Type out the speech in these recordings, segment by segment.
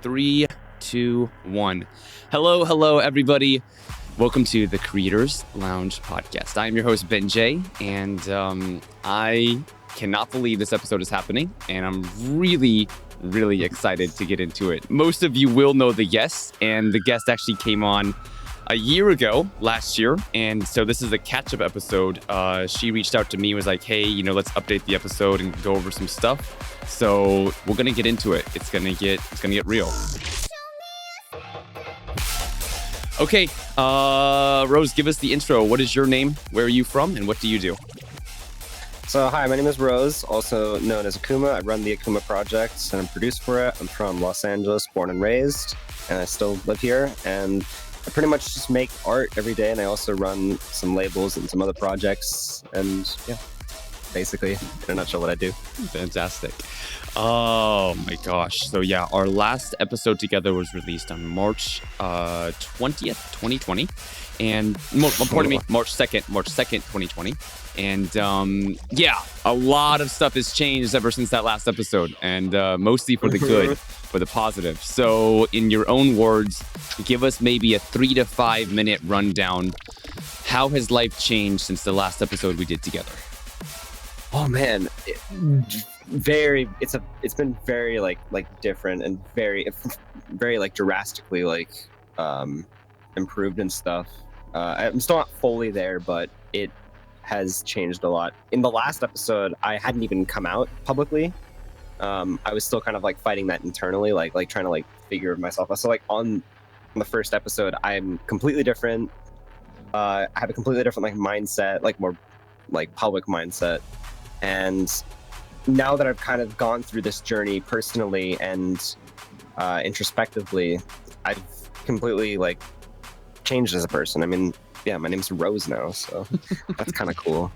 Three, two, one. Hello, everybody. Welcome to the Creators Lounge podcast. I am your host, Ben Jaye, and I cannot believe this episode is happening, and I'm really excited to get into it. Most of you will know the guest, and the guest actually came on a year ago, last year, and so this is a catch-up episode. She reached out to me, was like, hey, let's update the episode and go over some stuff. So we're gonna get into it. It's gonna get real. Okay, Rose, give us the intro. What is your name? Where are you from? And what do you do? So, hi, my name is Rose, also known as AKVMA. I run the AKVMA project and I'm produced for it. I'm from Los Angeles, born and raised, and I still live here. And I pretty much just make art every day, and I also run some labels and some other projects. And yeah, basically, in a nutshell, what I do. Fantastic. Oh my gosh. So yeah, our last episode together was released on March 20th, 2020. And, pardon me, March 2nd, 2020. And yeah, a lot of stuff has changed ever since that last episode. And mostly for the good, for the positive. So in your own words, give us maybe a 3 to 5 minute rundown. How has life changed since the last episode we did together? Oh man, it's been very like different and very like drastically improved and stuff. I'm still not fully there, but it has changed a lot. In the last episode, I hadn't even come out publicly. I was still kind of like fighting that internally, like trying to like figure myself out. So like on the first episode, I'm completely different. I have a completely different like mindset, like more like public mindset. And now that I've kind of gone through this journey personally and introspectively, I've completely like changed as a person. I mean, yeah, my name's Rose now, so that's kind of cool.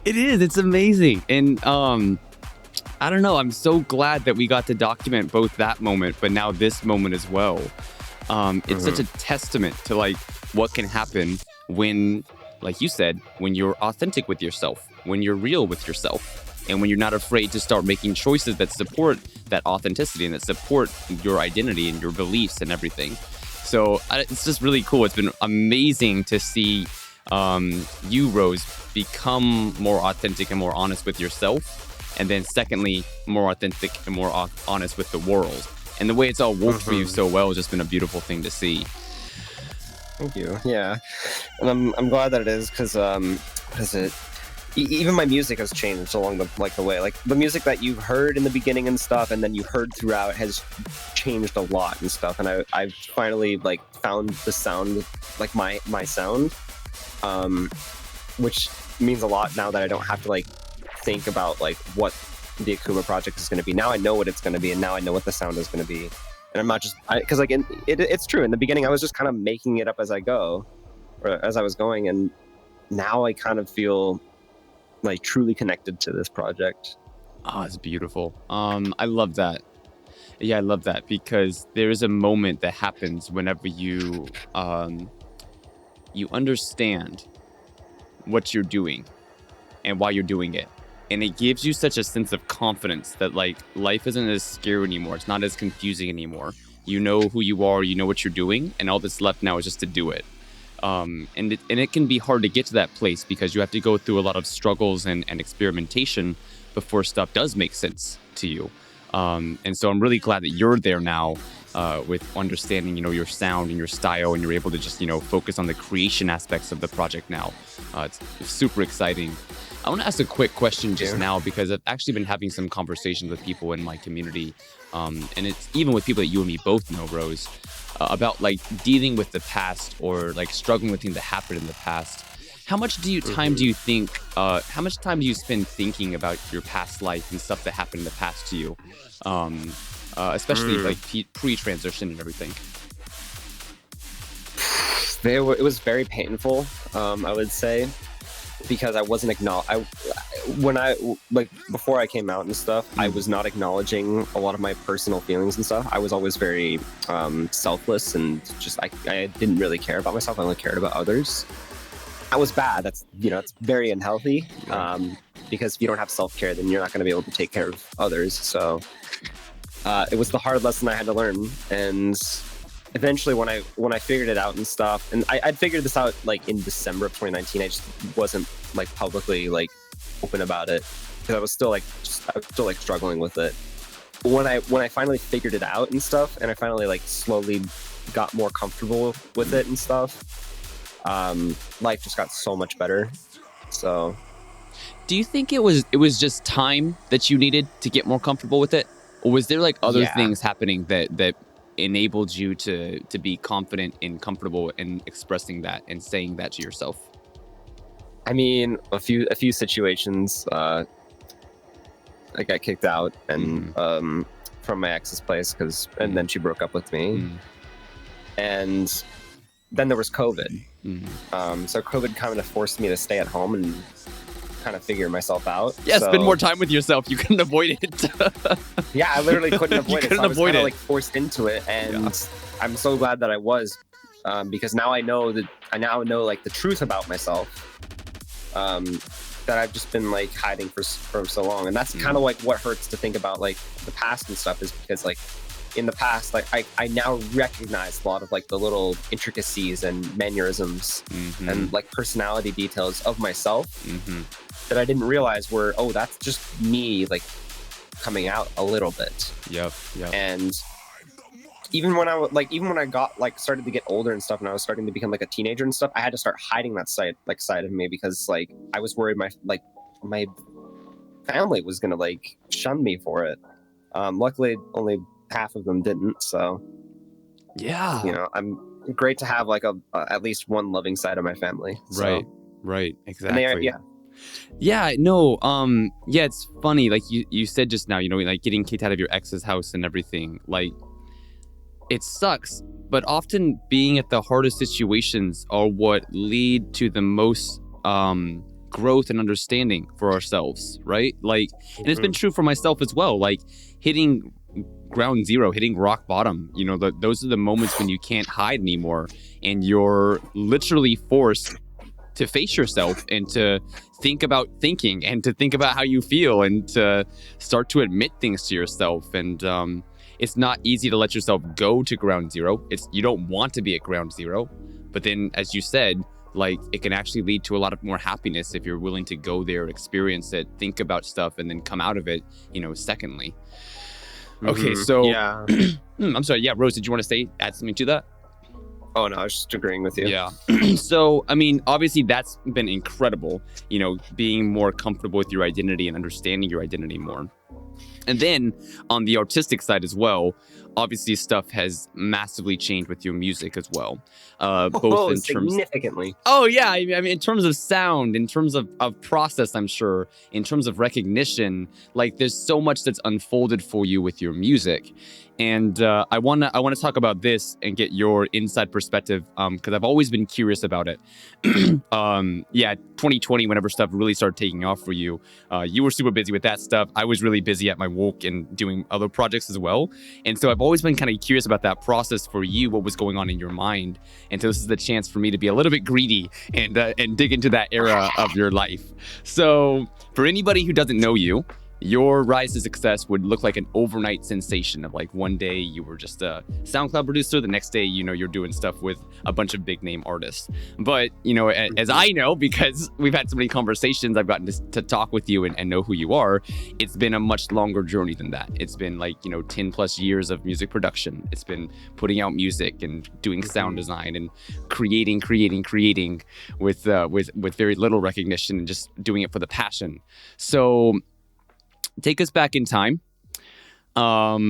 It is. It's amazing. And I don't know. I'm so glad that we got to document both that moment, but now this moment as well. It's such a testament to like what can happen when, like you said, when you're authentic with yourself, when you're real with yourself, and when you're not afraid to start making choices that support that authenticity and that support your identity and your beliefs and everything. So it's just really cool. It's been amazing to see you, Rose, become more authentic and more honest with yourself. And then secondly, more authentic and more honest with the world. And the way it's all worked for you so well has just been a beautiful thing to see. Thank you. Yeah. And I'm glad that it is because even my music has changed along the way. Like the music that you've heard in the beginning and stuff, and then you heard throughout has changed a lot and stuff. And I've finally like found the sound, like my sound, which means a lot now that I don't have to like think about like what the AKVMA project is going to be. Now I know what it's going to be, and now I know what the sound is going to be. And I'm not just because like it's true. In the beginning, I was just kind of making it up as I go, or as I was going, and now I kind of feel like truly connected to this project. Oh, it's beautiful. I love that. Yeah, I love that because there is a moment that happens whenever you understand what you're doing and why you're doing it. And it gives you such a sense of confidence that like life isn't as scary anymore. It's not as confusing anymore. You know who you are, you know what you're doing, and all that's left now is just to do it. And it can be hard to get to that place because you have to go through a lot of struggles and experimentation before stuff does make sense to you. And so I'm really glad that you're there now with understanding, your sound and your style, and you're able to just, focus on the creation aspects of the project now. It's super exciting. I want to ask a quick question just now because I've actually been having some conversations with people in my community, and it's even with people that you and me both know, Rose, about like dealing with the past or like struggling with things that happened in the past. How much time do you think? How much time do you spend thinking about your past life and stuff that happened in the past to you, especially like pre-transition and everything? It was very painful, I would say, because I wasn't before I came out and stuff, I was not acknowledging a lot of my personal feelings and stuff. I was always very selfless and just I didn't really care about myself. I only cared about others. That was bad. That's it's very unhealthy. Because if you don't have self-care, then you're not going to be able to take care of others. So it was the hard lesson I had to learn. And eventually when I figured it out and stuff, and I'd figured this out like in December of 2019, I just wasn't like publicly like open about it because I was still like struggling with it. When I finally figured it out and stuff, and I finally like slowly got more comfortable with it and stuff, life just got so much better. So Do you think it was just time that you needed to get more comfortable with it, or was there like other things happening that enabled you to be confident and comfortable in expressing that and saying that to yourself? I mean, a few situations. I got kicked out and from my ex's place and then she broke up with me, and then there was COVID. So COVID kind of forced me to stay at home and kind of figure myself out. Yeah, spend more time with yourself. You couldn't avoid it. Yeah, I literally couldn't avoid it. So I was kind of like forced into it, and I'm so glad that I was, because now I know like the truth about myself. That I've just been like hiding for so long, and that's kind of like what hurts to think about like the past and stuff, is because like in the past, like I now recognize a lot of like the little intricacies and mannerisms and like personality details of myself that I didn't realize were, oh, that's just me like coming out a little bit. Yep. And even when I got like started to get older and stuff, and I was starting to become like a teenager and stuff, I had to start hiding that side of me, because like I was worried my family was gonna like shun me for it. Luckily, only half of them didn't. So yeah, you know, I'm great to have like a at least one loving side of my family. So. Right, exactly. Yeah, no, yeah, it's funny. Like you said just now, you know, like getting kicked out of your ex's house and everything. Like, it sucks, but often being at the hardest situations are what lead to the most growth and understanding for ourselves, right? Like, and it's been true for myself as well. Like, hitting ground zero, hitting rock bottom, you know, those are the moments when you can't hide anymore, and you're literally forced to face yourself and to think about thinking and to think about how you feel and to start to admit things to yourself. And it's not easy to let yourself go to ground zero. You don't want to be at ground zero, but then, as you said, like, it can actually lead to a lot of more happiness if you're willing to go there, experience it, think about stuff, and then come out of it, you know, secondly. Okay, so yeah. I'm sorry. Yeah, Rose, did you want to add something to that? Oh no, I was just agreeing with you. Yeah. So, I mean, obviously that's been incredible, you know, being more comfortable with your identity and understanding your identity more. And then on the artistic side as well, obviously stuff has massively changed with your music as well. Both in significantly. Oh yeah, I mean, in terms of sound, in terms of process, I'm sure, in terms of recognition, like, there's so much that's unfolded for you with your music. And I wanna talk about this and get your inside perspective, because I've always been curious about it. 2020, whenever stuff really started taking off for you, you were super busy with that stuff. I was really busy at my work and doing other projects as well. And so I've always been kind of curious about that process for you, what was going on in your mind. And so this is the chance for me to be a little bit greedy and dig into that era of your life. So for anybody who doesn't know you, your rise to success would look like an overnight sensation of, like, one day you were just a SoundCloud producer, the next day, you know, you're doing stuff with a bunch of big name artists. But, you know, as I know, because we've had so many conversations, I've gotten to talk with you and know who you are, it's been a much longer journey than that. It's been like, you know, 10 plus years of music production. It's been putting out music and doing sound design and creating with very little recognition and just doing it for the passion. So take us back in time. What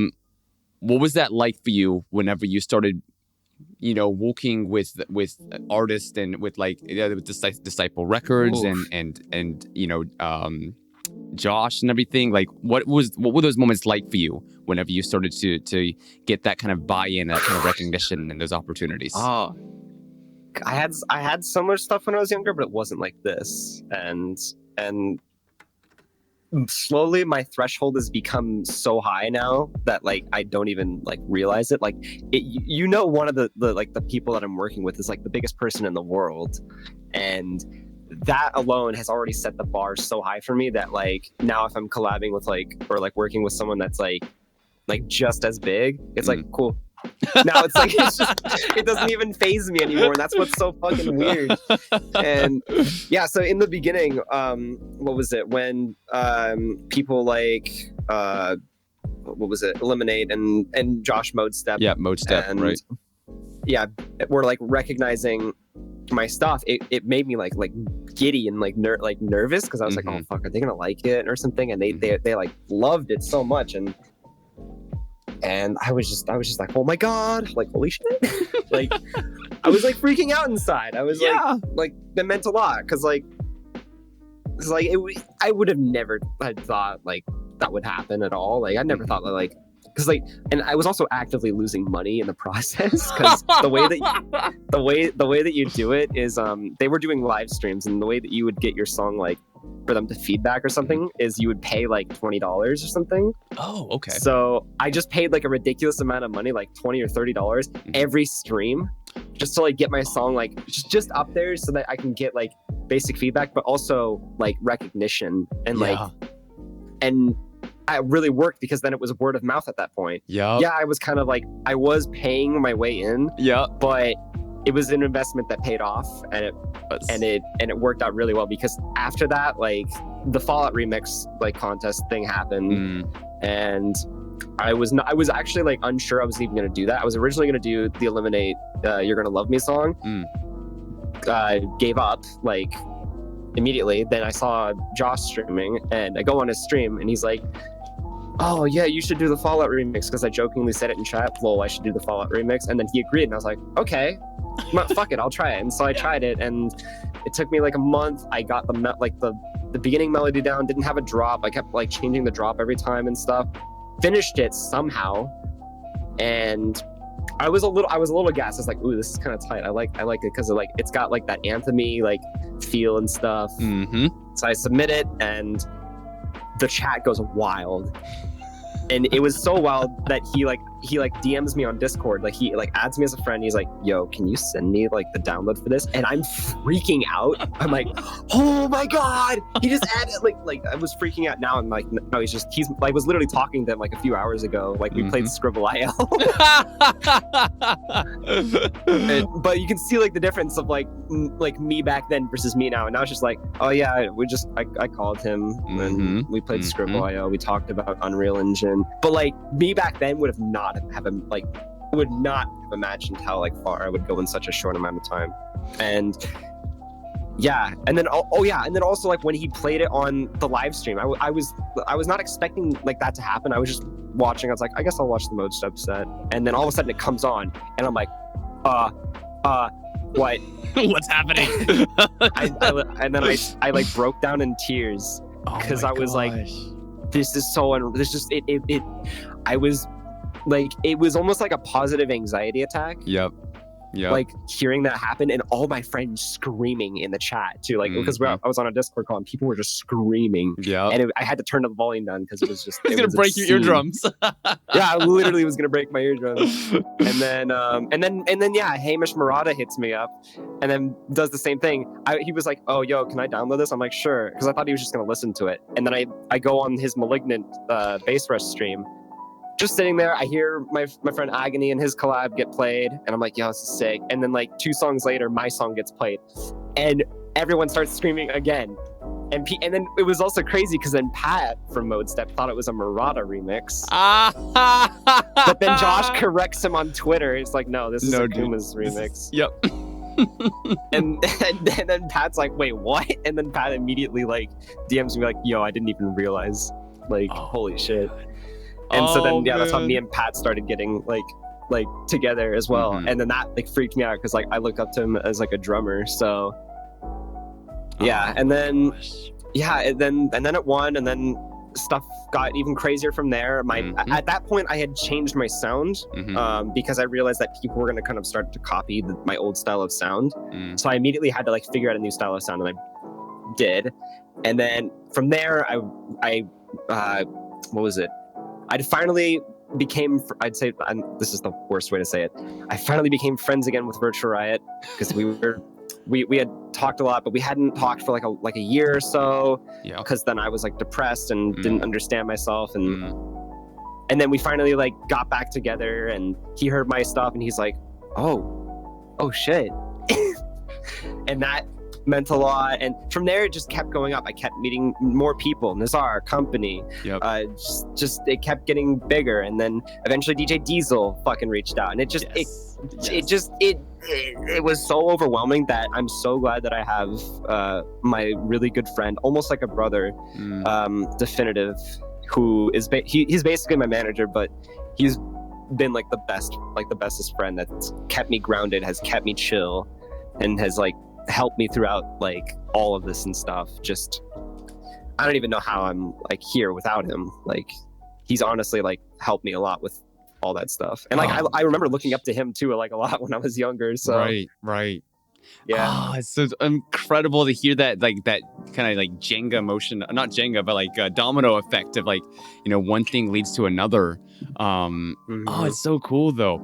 was that like for you whenever you started, you know, working with artists and with, like, with Disciple Records and you know, Josh and everything? Like, what were those moments like for you whenever you started to get that kind of buy-in, that kind of recognition and those opportunities? Oh, I had similar stuff when I was younger, but it wasn't like this. And slowly my threshold has become so high now that, like, I don't even, like, realize it. Like, you know, one of the like the people that I'm working with is, like, the biggest person in the world, and that alone has already set the bar so high for me that, like, now if I'm collabing with, like, or like working with someone that's, like, like just as big, it's like cool. Now it's like it doesn't even faze me anymore, and that's what's so fucking weird. And yeah, so in the beginning, what was it when people like what was it, Eliminate and Josh Modestep, Modestep, right? Yeah, we're like recognizing my stuff. It made me like giddy and like nervous, because I was like, oh fuck, are they gonna like it or something? And they like loved it so much, and I was just like, oh my god, like holy shit. Like I was like freaking out inside. I was like that meant a lot, because like I would have never had thought like that would happen at all. Like I never thought that, like, because like, and I was also actively losing money in the process, because the way that you do it is they were doing live streams, and the way that you would get your song like for them to feedback or something is you would pay like $20 or something. Oh, okay. So I just paid like a ridiculous amount of money, like $20 or $30 every stream, just to like get my song like just up there, so that I can get like basic feedback, but also like recognition, and like, and it really worked, because then it was word of mouth at that point. Yeah, I was kind of like, I was paying my way in. But it was an investment that paid off, and it worked out really well, because after that, like the Fallout remix like contest thing happened, and I was actually like unsure I was even gonna do that. I was originally gonna do the Eliminate You're Gonna Love Me song. Gave up like immediately. Then I saw Josh streaming, and I go on his stream, and he's like, oh yeah, you should do the Fallout remix, because I jokingly said it in chat, lol, I should do the Fallout remix. And then he agreed, and I was like, okay, fuck it, I'll try it. And so I tried it, and it took me like a month. I got the beginning melody down, didn't have a drop. I kept like changing the drop every time and stuff. Finished it somehow, and I was a little gassed. I was like, ooh, this is kind of tight. I like it, because like it's got like that anthem-y like feel and stuff. So I submit it, and the chat goes wild. And it was so wild that he DMs me on Discord. Like he like adds me as a friend. He's like, yo, can you send me like the download for this? And I'm freaking out. I'm like, oh my god, he just added like I was freaking out. Now I'm like, no, he's I was literally talking to him like a few hours ago. Like we played Scribble IL. But you can see like the difference of like me back then versus me now. And now it's just like, oh yeah, I called him, and we played Scribble IL. We talked about Unreal Engine. But like me back then would not have imagined how like far I would go in such a short amount of time. And yeah, and then and then also like when he played it on the live stream, I was not expecting like that to happen. I was just watching. I was like, I guess I'll watch the Modestep set. And then all of a sudden it comes on, and I'm like, what? What's happening? And then I like broke down in tears, because I was like, this is so I was like, it was almost like a positive anxiety attack. Like hearing that happen, and all my friends screaming in the chat too, like because I was on a Discord call and people were just screaming. And I had to turn the volume down, because it was just it's gonna break your eardrums. Yeah, I literally was gonna break my eardrums. And then Hamish Murata hits me up, and then does the same thing. He was like, oh yo, can I download this? I'm like, sure, because I thought he was just gonna listen to it. And then I go on his Malignant bass rush stream, just sitting there. I hear my friend Agony and his collab get played, and I'm like, yo, this is sick. And then like 2 songs later, my song gets played, and everyone starts screaming again. And then it was also crazy, because then Pat from Modestep thought it was a Murata remix. But then Josh corrects him on Twitter. He's like, no, this is AKVMA's remix. And then Pat's like, wait, what? And then Pat immediately like DMs me like, yo, I didn't even realize. Like, holy shit. And so then, that's how me and Pat started getting like together as well. And then that like freaked me out, because like I look up to him as like a drummer. So yeah, and then it won, and then stuff got even crazier from there. At that point, I had changed my sound because I realized that people were going to kind of start to copy my old style of sound. So I immediately had to like figure out a new style of sound, and I did. And then from there, I what was it? I finally became, I'd say, this is the worst way to say it, I finally became friends again with Virtual Riot, because we had talked a lot, but we hadn't talked for like a year or so, because then I was like depressed and didn't understand myself, and And then we finally like got back together, and he heard my stuff, and he's like, oh shit. And that meant a lot. And from there, it just kept going up. I kept meeting more people, Nazar, company. Yep. Just it kept getting bigger. And then eventually DJ Diesel fucking reached out, and it just it was so overwhelming that I'm so glad that I have my really good friend, almost like a brother, Definitive, who is he's basically my manager, but he's been like the bestest friend that's kept me grounded, has kept me chill, and has like helped me throughout like all of this and stuff. Just I don't even know how I'm like here without him. Like he's honestly like helped me a lot with all that stuff. And like I remember looking up to him too, like a lot when I was younger. So right. Yeah. Oh, it's so incredible to hear that, like that kind of like Jenga motion, not Jenga, but like a domino effect of like, you know, one thing leads to another. Oh, it's so cool though.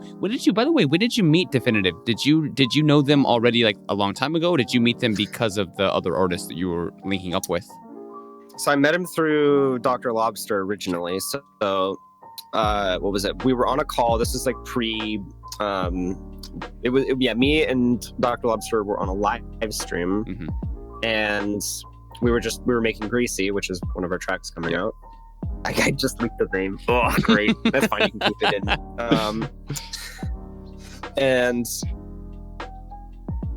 By the way, when did you meet Definitive? Did you know them already like a long time ago? Or did you meet them because of the other artists that you were linking up with? So I met him through Dr. Lobster originally. So what was it? We were on a call. This is like pre me and Dr. Lobster were on a live stream, and we were making Greasy, which is one of our tracks coming out. I just leaked the name. Oh, great. That's fine. You can keep it in. And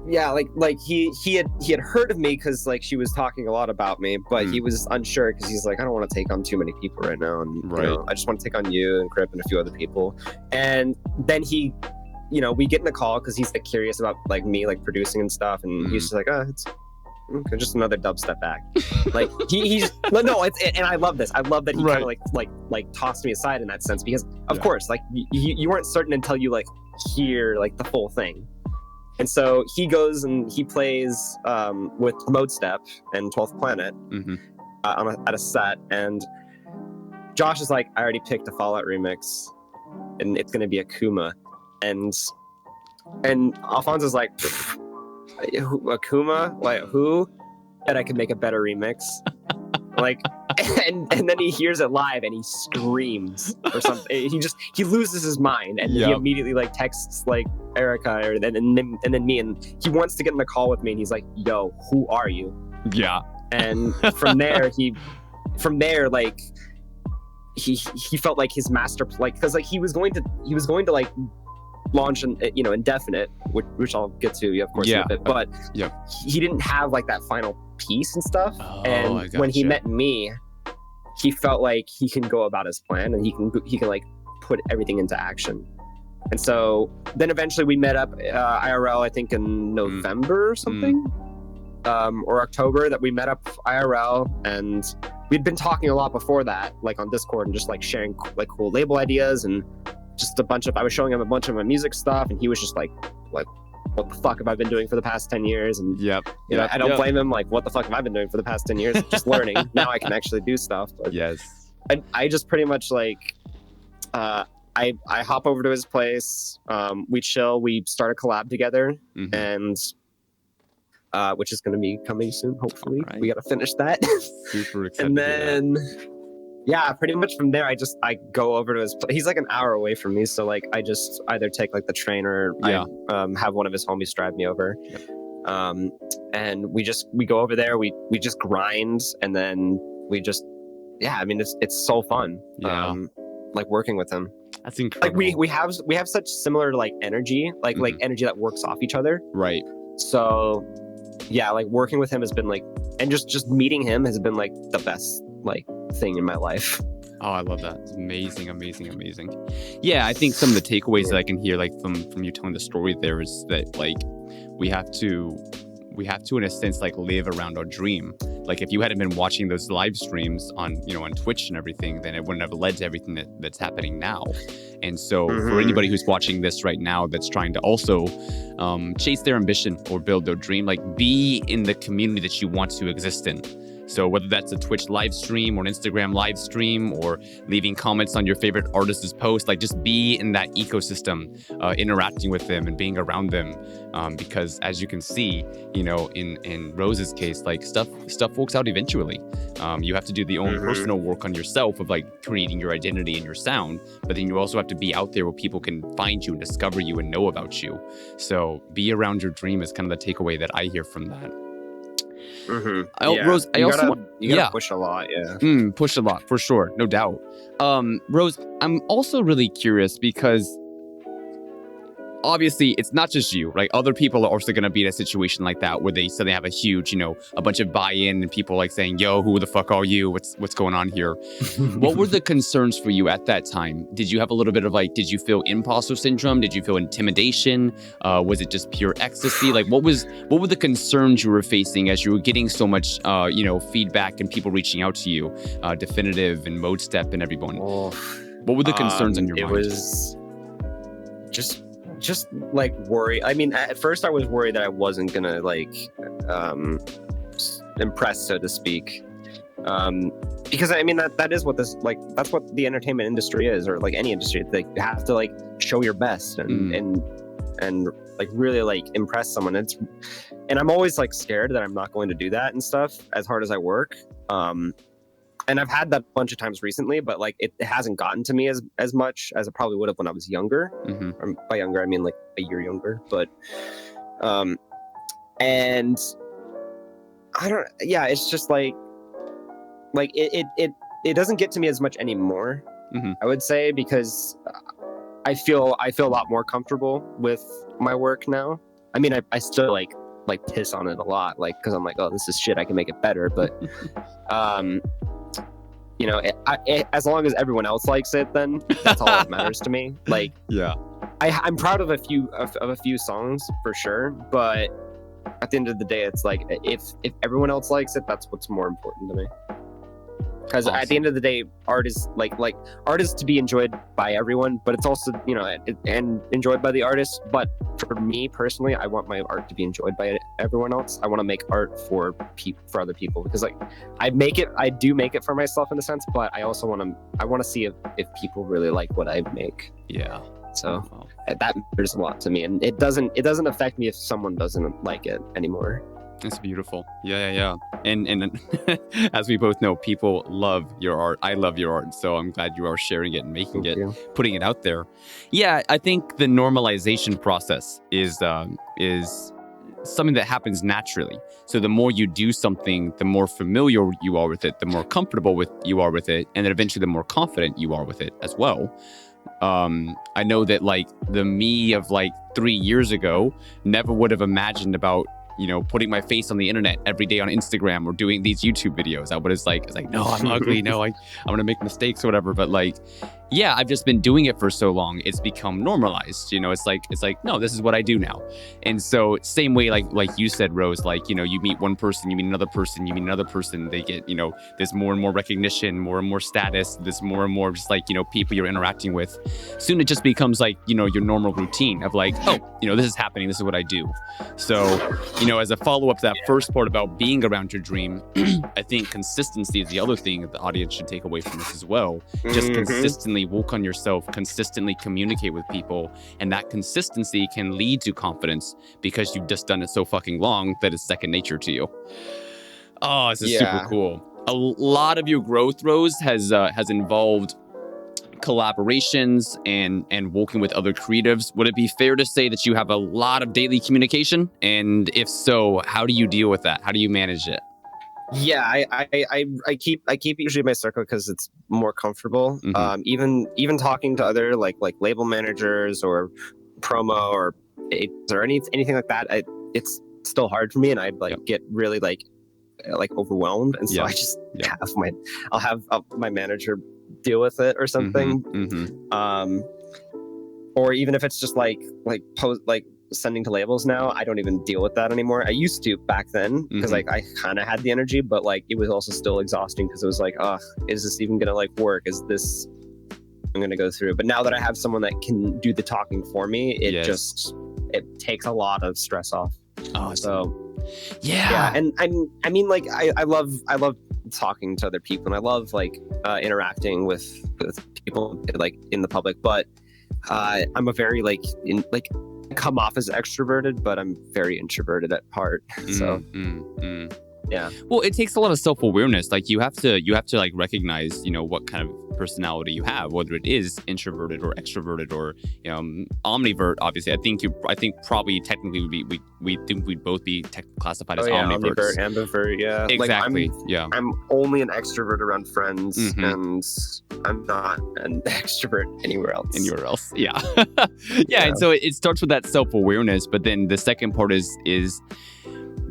yeah, like he had heard of me because like she was talking a lot about me, but he was unsure because he's like, I don't want to take on too many people right now, and you know, I just want to take on you and Crip and a few other people. And then he, you know, we get in the call because he's like curious about like me like producing and stuff, and he's just like, it's okay, just another dubstep act. Like he's and I love this. I love that he kind of like tossed me aside in that sense, because of course like you weren't certain until you like hear like the full thing. And so he goes and he plays with Mode Step and 12th Planet at a set, and Josh is like, I already picked a Fallout remix, and it's gonna be AKVMA. And Alfonso's like, AKVMA? Like who? And I could make a better remix. Like, and then he hears it live and he screams or something. He loses his mind, and he immediately like texts like Erica and then me, and he wants to get in the call with me, and he's like, yo, who are you? Yeah. And from there like he felt like his master, like, because like he was going to like launch an, you know, Indefinite, which I'll get to, of course, in a bit, but he didn't have like that final piece and stuff. And when he met me, he felt like he can go about his plan, and he can like put everything into action. And so then eventually we met up IRL, I think in November or something, or October, that we met up IRL, and we'd been talking a lot before that, like on Discord, and just like sharing like cool label ideas, and just I was showing him a bunch of my music stuff, and he was just like, what the fuck have I been doing for the past 10 years? And you know, I don't blame him. Like, what the fuck have I been doing for the past 10 years? Just learning. Now I can actually do stuff. But I just pretty much like, I hop over to his place. We chill. We start a collab together, and which is going to be coming soon. Hopefully, we got to finish that. Super excited. And then, yeah, pretty much from there, I go over to his place. He's like an hour away from me, so like I just either take like the train, or I have one of his homies drive me over. And we go over there. We just grind, and then we just I mean it's so fun. Like working with him. That's incredible. Like we have such similar like energy, like energy that works off each other. Right. So yeah, like working with him has been like, and just meeting him has been like the best like thing in my life. Oh, I love that. It's amazing. Yeah, I think some of the takeaways that I can hear like from you telling the story there is that like we have to in a sense like live around our dream. Like if you hadn't been watching those live streams on Twitch and everything, then it wouldn't have led to everything that's happening now. And so for anybody who's watching this right now that's trying to also chase their ambition or build their dream, like be in the community that you want to exist in. So whether that's a Twitch live stream or an Instagram live stream or leaving comments on your favorite artist's post, like just be in that ecosystem, interacting with them and being around them. Because as you can see, you know, in Rose's case, like stuff works out eventually. You have to do the own personal work on yourself of like creating your identity and your sound, but then you also have to be out there where people can find you and discover you and know about you. So be around your dream is kind of the takeaway that I hear from that. Rose, you gotta push a lot. Push a lot for sure, no doubt. Rose, I'm also really curious because obviously it's not just you, right? Other people are also going to be in a situation like that where they suddenly have a huge, you know, a bunch of buy-in and people like saying, yo, who the fuck are you? What's going on here? What were the concerns for you at that time? Did you have a little bit of like, did you feel imposter syndrome? Did you feel intimidation? Was it just pure ecstasy? Like what were the concerns you were facing as you were getting so much, you know, feedback and people reaching out to you, Definitive and Mode Step and everyone? What were the concerns in your mind? It was just like worry. I mean, at first I was worried that I wasn't gonna like impress, so to speak, because I mean that is what this, like, that's what the entertainment industry is, or like any industry. Like you have to like show your best and like really like impress someone. And I'm always like scared that I'm not going to do that and stuff as hard as I work. And I've had that a bunch of times recently, but like it hasn't gotten to me as much as it probably would have when I was younger. Or by younger, I mean like a year younger. But and I don't. Yeah, it's just like it doesn't get to me as much anymore. I would say, because I feel a lot more comfortable with my work now. I mean, I still like piss on it a lot, like, because I'm like, oh, this is shit, I can make it better. But you know, as long as everyone else likes it, then that's all that matters to me. Like, yeah, I'm proud of a few songs for sure, but at the end of the day, it's like if everyone else likes it, that's what's more important to me. Because at the end of the day, art is like art is to be enjoyed by everyone, but it's also, you know, and enjoyed by the artist. But for me personally, I want my art to be enjoyed by everyone else. I want to make art for other people, because like I do make it for myself in a sense, but I also want to see if people really like what I make. Yeah. So that matters a lot to me, and it doesn't affect me if someone doesn't like it anymore. That's beautiful. Yeah. And as we both know, people love your art. I love your art. So I'm glad you are sharing it and making it, putting it out there. Yeah, I think the normalization process is something that happens naturally. So the more you do something, the more familiar you are with it, the more comfortable you are with it, and then eventually the more confident you are with it as well. I know that like the me of like 3 years ago never would have imagined about, you know, putting my face on the internet every day on Instagram or doing these YouTube videos. I was like, no, I'm ugly. No, I'm going to make mistakes or whatever. But like, yeah, I've just been doing it for so long. It's become normalized. You know, it's like, no, this is what I do now. And so same way, like you said, Rose, like, you know, you meet one person, you meet another person, they get, you know, there's more and more recognition, more and more status, there's more and more just like, you know, people you're interacting with. Soon it just becomes like, you know, your normal routine of like, oh, you know, this is happening. This is what I do. So, you know, as a follow-up to that first part about being around your dream, I think consistency is the other thing that the audience should take away from this as well. Just consistently work on yourself, consistently communicate with people, and that consistency can lead to confidence because you've just done it so fucking long that it's second nature to you. Oh, this is super cool. A lot of your growth, Rose, has involved collaborations and working with other creatives. Would it be fair to say that you have a lot of daily communication? And if so, how do you deal with that? How do you manage it? Yeah, I keep usually my circle because it's more comfortable. Even talking to other like label managers or promo or anything like that, it's still hard for me, and I get really like overwhelmed, and so I just I'll have my manager deal with it or something. Or even if it's just like sending to labels now, I don't even deal with that anymore. I used to back then because like I kind of had the energy, but like it was also still exhausting because it was like, is this even gonna like work? Is this I'm gonna go through? But now that I have someone that can do the talking for me, it takes a lot of stress off. Awesome. So Yeah, and I mean, like, I love talking to other people, and I love like interacting with people like in the public, but I'm a very like come off as extroverted, but I'm very introverted at heart. So yeah. Well, it takes a lot of self-awareness. Like you have to like recognize, what kind of personality you have, whether it is introverted or extroverted or omnivert. Obviously, I think probably technically we think we'd both be classified as omniverts. Ambivert, yeah. Exactly. Like, I'm only an extrovert around friends, and I'm not an extrovert anywhere else. Yeah. Yeah. And so it starts with that self-awareness, but then the second part is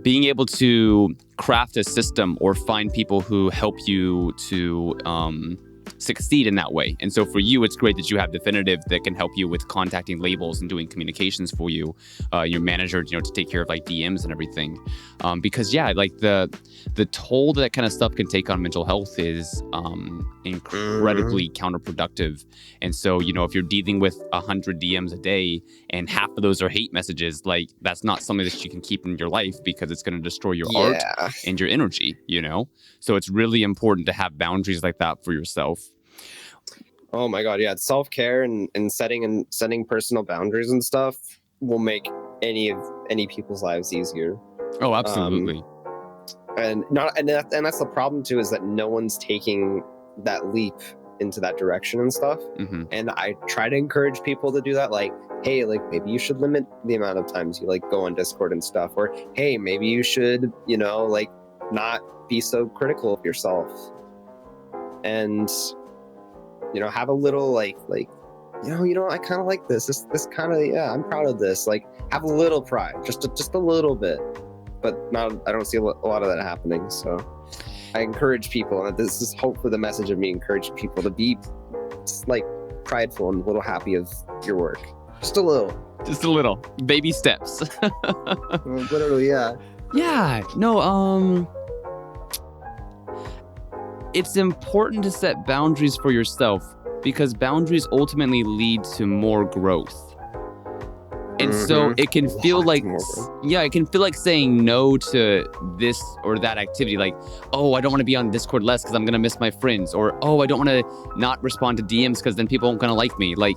being able to craft a system or find people who help you to succeed in that way. And so for you, it's great that you have Definitive that can help you with contacting labels and doing communications for you, your manager, to take care of like DMs and everything. Because like the toll that kind of stuff can take on mental health is incredibly counterproductive. And so, if you're dealing with 100 DMs a day and half of those are hate messages, like that's not something that you can keep in your life because it's going to destroy your art and your energy, So it's really important to have boundaries like that for yourself. Oh my God, yeah. Self-care and setting personal boundaries and stuff will make any people's lives easier. Oh, absolutely. And that's the problem too, is that no one's taking that leap into that direction and stuff. And I try to encourage people to do that, like, hey, like maybe you should limit the amount of times you like go on Discord and stuff, or hey, maybe you should, like not be so critical of yourself, and have a little like I kind of like this kind of, I'm proud of this, like have a little pride, just a little bit, but I don't see a lot of that happening. So I encourage people, and this is hopefully the message of me encouraging people to be like prideful and a little happy of your work, just a little baby steps. Literally, it's important to set boundaries for yourself because boundaries ultimately lead to more growth. And so it can feel like, it can feel like saying no to this or that activity. Like, oh, I don't want to be on Discord less because I'm going to miss my friends. Or, oh, I don't want to not respond to DMs because then people aren't going to like me. Like,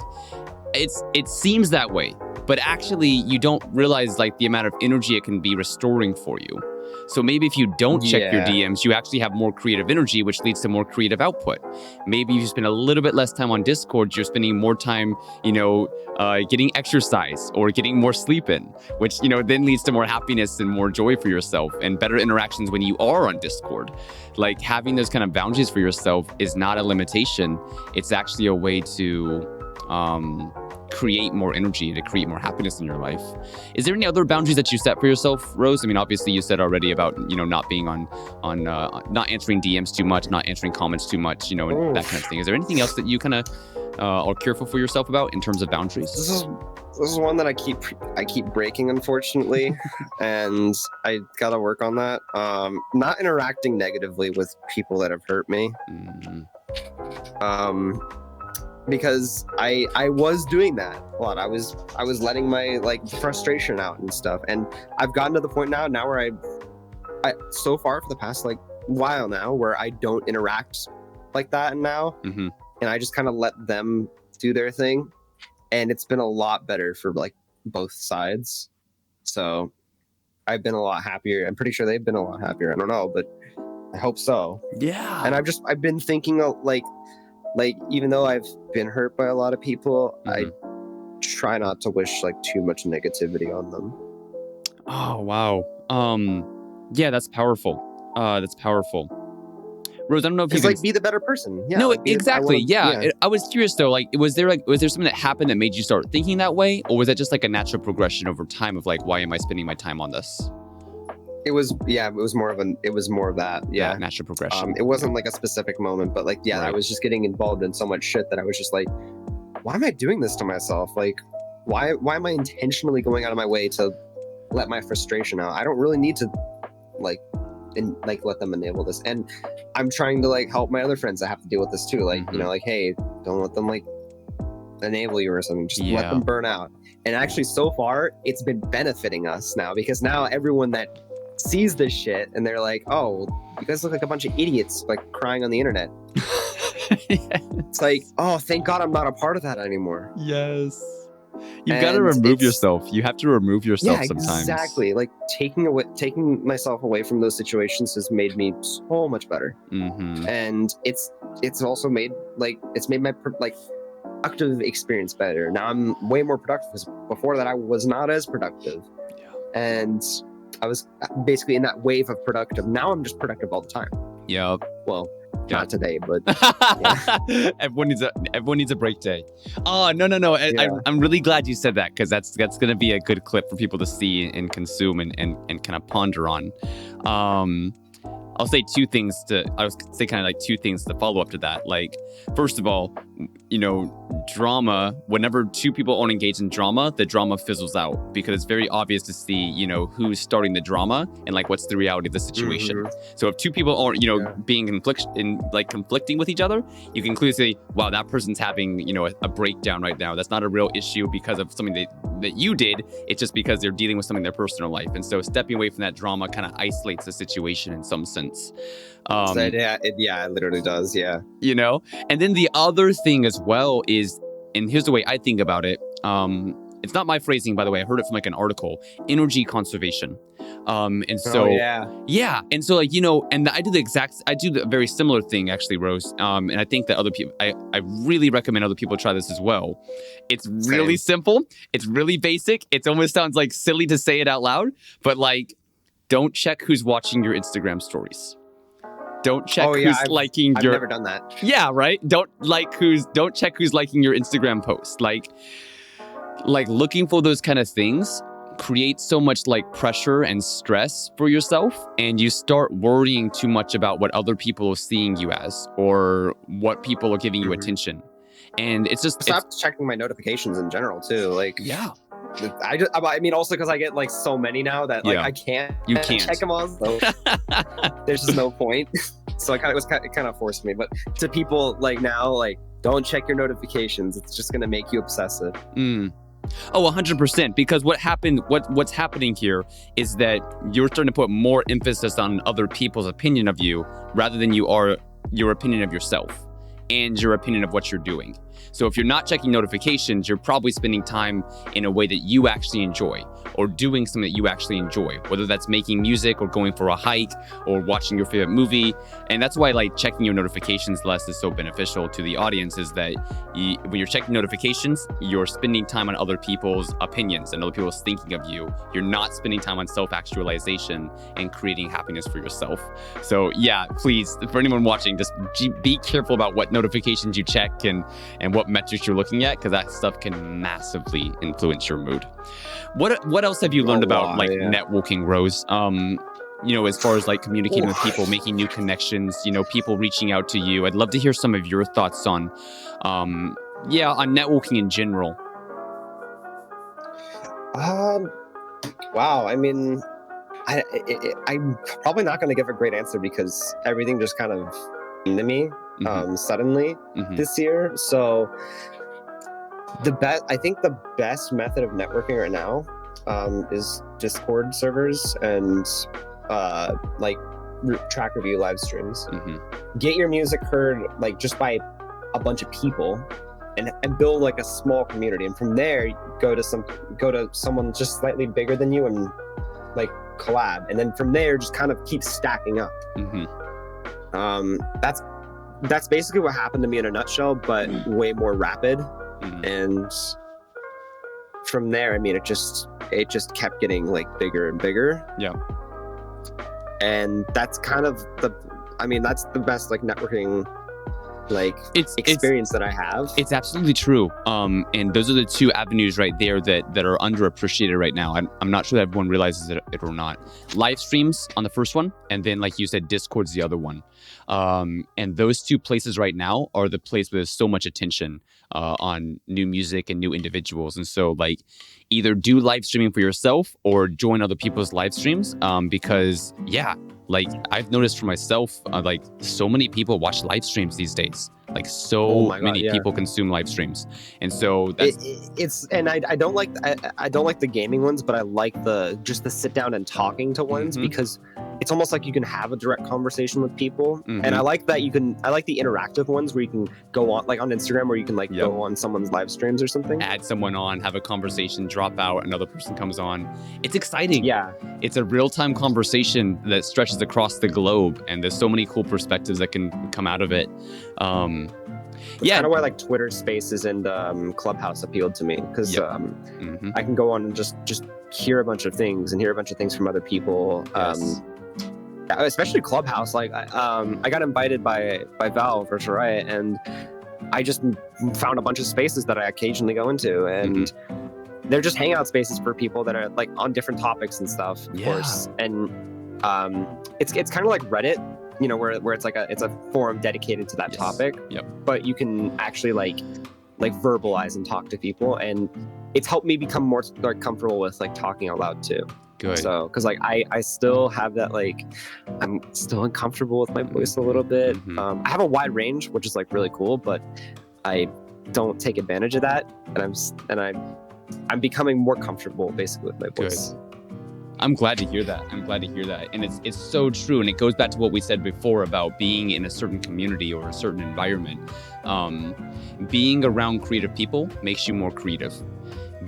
it seems that way, but actually you don't realize like the amount of energy it can be restoring for you. So maybe if you don't check your DMs, you actually have more creative energy, which leads to more creative output. Maybe if you spend a little bit less time on Discord, you're spending more time, getting exercise or getting more sleep in, which, then leads to more happiness and more joy for yourself and better interactions when you are on Discord. Like having those kind of boundaries for yourself is not a limitation. It's actually a way to create more energy, to create more happiness in your life. Is there any other boundaries that you set for yourself, Rose? I mean, obviously you said already about, not being on not answering DMs too much, not answering comments too much, and that kind of thing. Is there anything else that you kind of are careful for yourself about in terms of boundaries? This is one that I keep breaking, unfortunately, and I gotta work on that. Not interacting negatively with people that have hurt me. Because I was doing that a lot. I was letting my like frustration out and stuff, and I've gotten to the point now where I so far for the past like while now where I don't interact like that now, and I just kind of let them do their thing, and it's been a lot better for like both sides. So I've been a lot happier. I'm pretty sure they've been a lot happier. I don't know, but I hope so. Yeah. And I've been thinking of like even though I've been hurt by a lot of people, I try not to wish like too much negativity on them. Oh, wow. Yeah, that's powerful. That's powerful. Rose, I don't know if you can... be the better person. Yeah. No, like, exactly. I was curious though, like, was there something that happened that made you start thinking that way? Or was that just like a natural progression over time of like, why am I spending my time on this? It was more of that. Yeah. Natural progression. It wasn't like a specific moment, but like, right. I was just getting involved in so much shit that I was just like, why am I doing this to myself? Like, why am I intentionally going out of my way to let my frustration out? I don't really need to let them enable this. And I'm trying to like help my other friends that have to deal with this too. Like, like, hey, don't let them like enable you or something. Just let them burn out. And actually, so far, it's been benefiting us now, because now everyone that sees this shit and they're like, oh, you guys look like a bunch of idiots like crying on the internet. It's like, oh, thank God I'm not a part of that anymore. Yes. You've got to remove yourself. You have to remove yourself sometimes. Exactly. Like taking myself away from those situations has made me so much better. Mm-hmm. And it's also made my productive experience better. Now I'm way more productive because before that I was not as productive. Yeah. And I was basically in that wave of productive. Now I'm just productive all the time. Yep. Well, not today, but yeah. Everyone needs a break day. Oh, no. Yeah. I'm really glad you said that, because that's going to be a good clip for people to see and consume and kind of ponder on. I'll say two things to follow up to that. Like, first of all, drama, whenever two people aren't engaged in drama, the drama fizzles out, because it's very obvious to see, who's starting the drama and like what's the reality of the situation. Mm-hmm. So if two people aren't, being conflicting with each other, you can clearly say, wow, that person's having, a breakdown right now. That's not a real issue because of something that you did. It's just because they're dealing with something in their personal life. And so stepping away from that drama kind of isolates the situation in some sense. It literally does. Yeah. And then the other thing as well is, and here's the way I think about it. It's not my phrasing, by the way. I heard it from like an article, energy conservation. And so, yeah. And so and I do the very similar thing actually, Rose. And I think that other people, I really recommend other people try this as well. It's really simple. It's really basic. It almost sounds like silly to say it out loud, but like, don't check who's watching your Instagram stories. Don't check who's liking your... I've never done that. Yeah, right? Don't check who's liking your Instagram post. Like looking for those kind of things creates so much like pressure and stress for yourself, and you start worrying too much about what other people are seeing you as, or what people are giving you attention. And it's just... Stop checking my notifications in general too. Like, yeah. I mean, also because I get like so many now that like I can't check them all. So there's just no point. So it kind of forced me. But to people like now, like, don't check your notifications. It's just gonna make you obsessive. Oh, 100%. Because what's happening here is that you're starting to put more emphasis on other people's opinion of you rather than your opinion of yourself and your opinion of what you're doing. So if you're not checking notifications, you're probably spending time in a way that you actually enjoy, or doing something that you actually enjoy, whether that's making music or going for a hike or watching your favorite movie. And that's why like checking your notifications less is so beneficial to the audience, is that when you're checking notifications, you're spending time on other people's opinions and other people's thinking of you. You're not spending time on self-actualization and creating happiness for yourself. So yeah, please, for anyone watching, just be careful about what notifications you check and what metrics you're looking at, because that stuff can massively influence your mood. What else have you learned about networking, Rose? As far as like communicating with people, making new connections, people reaching out to you. I'd love to hear some of your thoughts on networking in general. Wow. I mean, I'm probably not going to give a great answer because everything just kind of came to me suddenly this year. So I think the best method of networking right now is Discord servers and track review live streams. Get your music heard like just by a bunch of people and build like a small community, and from there go to someone just slightly bigger than you and like collab, and then from there just kind of keep stacking up. That's basically what happened to me in a nutshell, but way more rapid. And from there, I mean, it just kept getting like bigger and bigger. Yeah. And that's kind of that's the best like networking experience that I have. It's absolutely true. And those are the two avenues right there that are underappreciated right now. I'm not sure that everyone realizes it or not. Live streams on the first one, and then like you said, Discord's the other one. And those two places right now are the place where there's so much attention on new music and new individuals. And so like either do live streaming for yourself or join other people's live streams, because Like I've noticed for myself, like so many people watch live streams these days. Like Oh so my god, many yeah. people consume live streams, and so that's It's and I don't like I don't like the gaming ones, but I like the just the sit down and talking to ones because it's almost like you can have a direct conversation with people, and I like that I like the interactive ones where you can go on like on Instagram where you can like go on someone's live streams or something. Add someone on, have a conversation, drop out, another person comes on. It's exciting. Yeah, it's a real-time conversation that stretches across the globe, and there's so many cool perspectives that can come out of it. That's kind of why like Twitter Spaces and Clubhouse appealed to me because I can go on and just hear a bunch of things and hear a bunch of things from other people. Especially Clubhouse. Like I got invited by Valve or Jaye, and I just found a bunch of spaces that I occasionally go into, and they're just hangout spaces for people that are like on different topics and stuff, of course. And it's kind of like Reddit, you know, where it's like it's a forum dedicated to that topic. But you can actually like verbalize and talk to people, and it's helped me become more like comfortable with like talking out loud too. Good. So, because like I still have that like I'm still uncomfortable with my voice a little bit. I have a wide range, which is like really cool, but I don't take advantage of that, and I'm becoming more comfortable basically with my voice. Good. I'm glad to hear that. And it's so true. And it goes back to what we said before about being in a certain community or a certain environment. Being around creative people makes you more creative.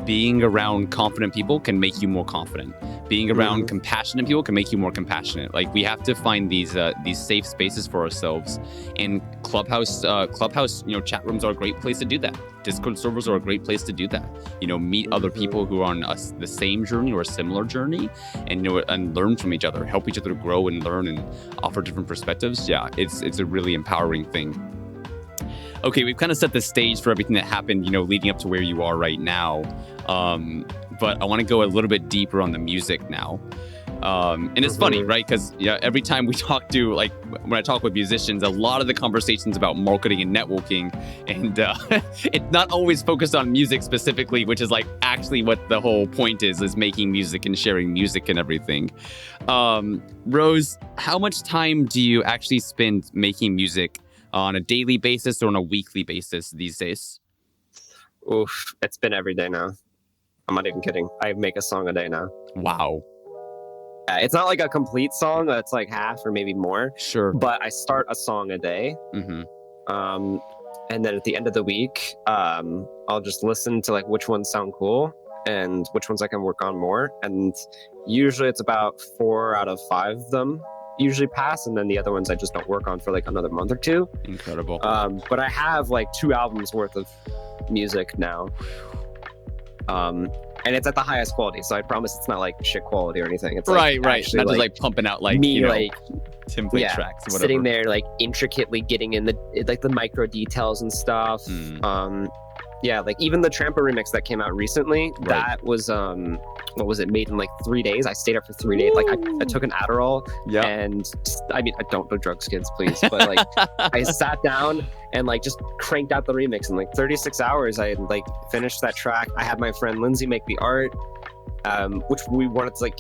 Being around confident people can make you more confident. Being around compassionate people can make you more compassionate. Like we have to find these safe spaces for ourselves. And Clubhouse, chat rooms are a great place to do that. Discord servers are a great place to do that. Meet other people who are on the same journey or a similar journey, and and learn from each other, help each other grow and learn and offer different perspectives. Yeah, it's a really empowering thing. Okay, we've kind of set the stage for everything that happened, leading up to where you are right now. But I want to go a little bit deeper on the music now. And it's funny, right? Because every time we talk to, like, when I talk with musicians, a lot of the conversations about marketing and networking, and it's not always focused on music specifically, which is like actually what the whole point is making music and sharing music and everything. Rose, how much time do you actually spend making music on a daily basis or on a weekly basis these days? Oof, it's been every day now. I'm not even kidding. I make a song a day now. Wow. It's not like a complete song. It's like half or maybe more. Sure. But I start a song a day. And then at the end of the week, I'll just listen to like which ones sound cool and which ones I can work on more. And usually it's about 4 out of 5 of them usually pass, and then the other ones I just don't work on for like another month or 2. Incredible. But I have like 2 albums worth of music now. And it's at the highest quality, so I promise it's not like shit quality or anything. It's right. Not just like pumping out like me like template tracks, whatever. Sitting there like intricately getting in the micro details and stuff. Like even the Trampa remix that came out recently, that was what was it, made in like 3 days. I stayed up for 3 days. Like I took an Adderall, and I mean, I don't do drugs, kids, please, but like I sat down and like just cranked out the remix in like 36 hours. I like finished that track. I had my friend Lindsay make the art, which we wanted to like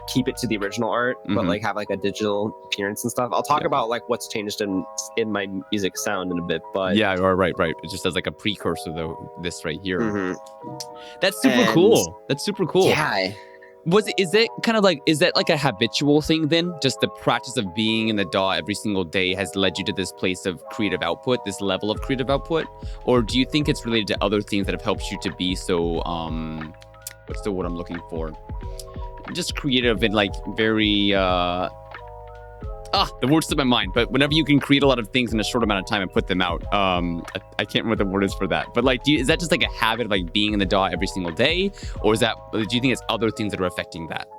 keep it to the original art, but like have like a digital appearance and stuff. I'll talk about like what's changed in my music sound in a bit, but right. It just as like a precursor though, this right here. That's super cool. Yeah. Is that like a habitual thing then? Just the practice of being in the DAW every single day has led you to this place of creative output, this level of creative output? Or do you think it's related to other things that have helped you to be so, what's the word I'm looking for? Just creative and like very, the word slipped my mind, but whenever you can create a lot of things in a short amount of time and put them out, I can't remember what the word is for that. But like, is that just like a habit of like being in the DAW every single day? Or do you think it's other things that are affecting that?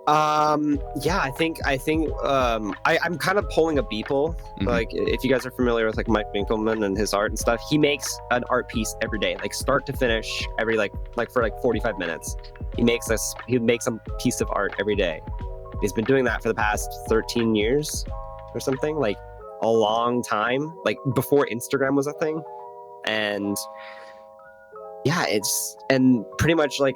I think I'm kind of pulling a Beeple. Like if you guys are familiar with like Mike Winkelmann and his art and stuff, he makes an art piece every day, like start to finish, every like for like 45 minutes. He makes a piece of art every day. He's been doing that for the past 13 years or something, like a long time, like before Instagram was a thing. And yeah, and pretty much like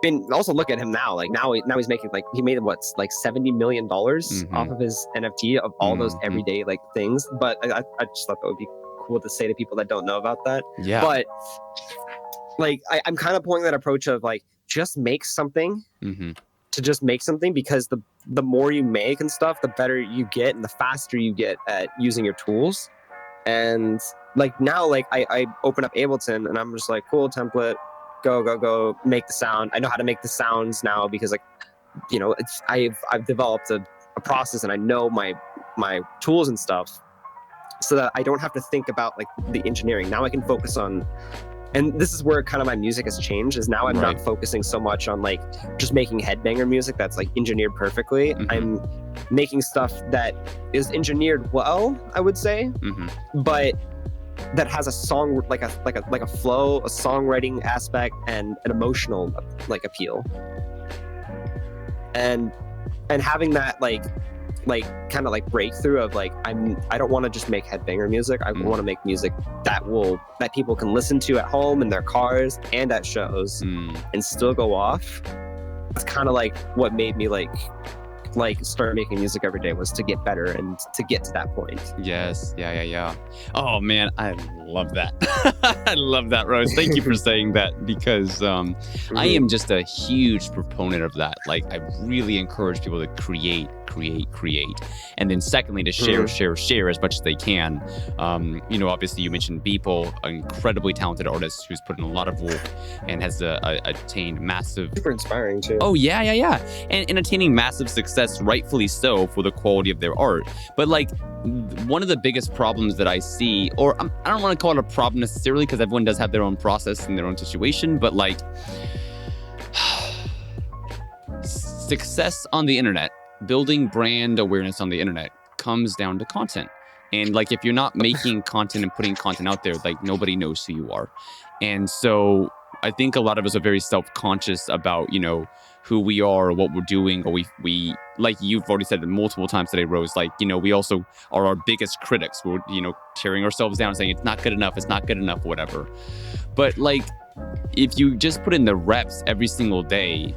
And also look at him now. Like now he's making like he made what like $70 million off of his NFT of all those everyday like things. But I just thought that would be cool to say to people that don't know about that. Yeah. But like I'm kind of pulling that approach of like just make something to just make something, because the more you make and stuff, the better you get and the faster you get at using your tools. And like now, like I open up Ableton and I'm just like, cool, template, go, make the sound. I know how to make the sounds now because like, you know, it's I've developed a process and I know my tools and stuff, so that I don't have to think about like the engineering. Now I can focus on, and this is where kind of my music has changed, is now I'm not focusing so much on like just making headbanger music that's like engineered perfectly. I'm making stuff that is engineered well, I would say, but that has a song like a flow, a songwriting aspect, and an emotional like appeal. And having that like kind of like breakthrough of like I don't want to just make headbanger music. I want to make music that people can listen to at home, in their cars, and at shows, and still go off. It's kind of like what made me like start making music every day, was to get better and to get to that point. Yes. Yeah. Oh man, I love that. I love that, Rose. Thank you for saying that, because I am just a huge proponent of that. Like I really encourage people to create, and then secondly to share as much as they can. You know, obviously you mentioned Beeple, an incredibly talented artist who's put in a lot of work and has attained massive, super inspiring too. Oh yeah, and attaining massive success, rightfully so, for the quality of their art. But like one of the biggest problems that I see, or I don't want to call it a problem necessarily, because everyone does have their own process and their own situation, but like success on the internet, building brand awareness on the internet, comes down to content. And like if you're not making content and putting content out there, like nobody knows who you are. And so I think a lot of us are very self-conscious about, you know, who we are, or what we're doing, or we like you've already said it multiple times today, Rose, like, you know, we also are our biggest critics. We're, you know, tearing ourselves down, saying it's not good enough, whatever. But like, if you just put in the reps every single day,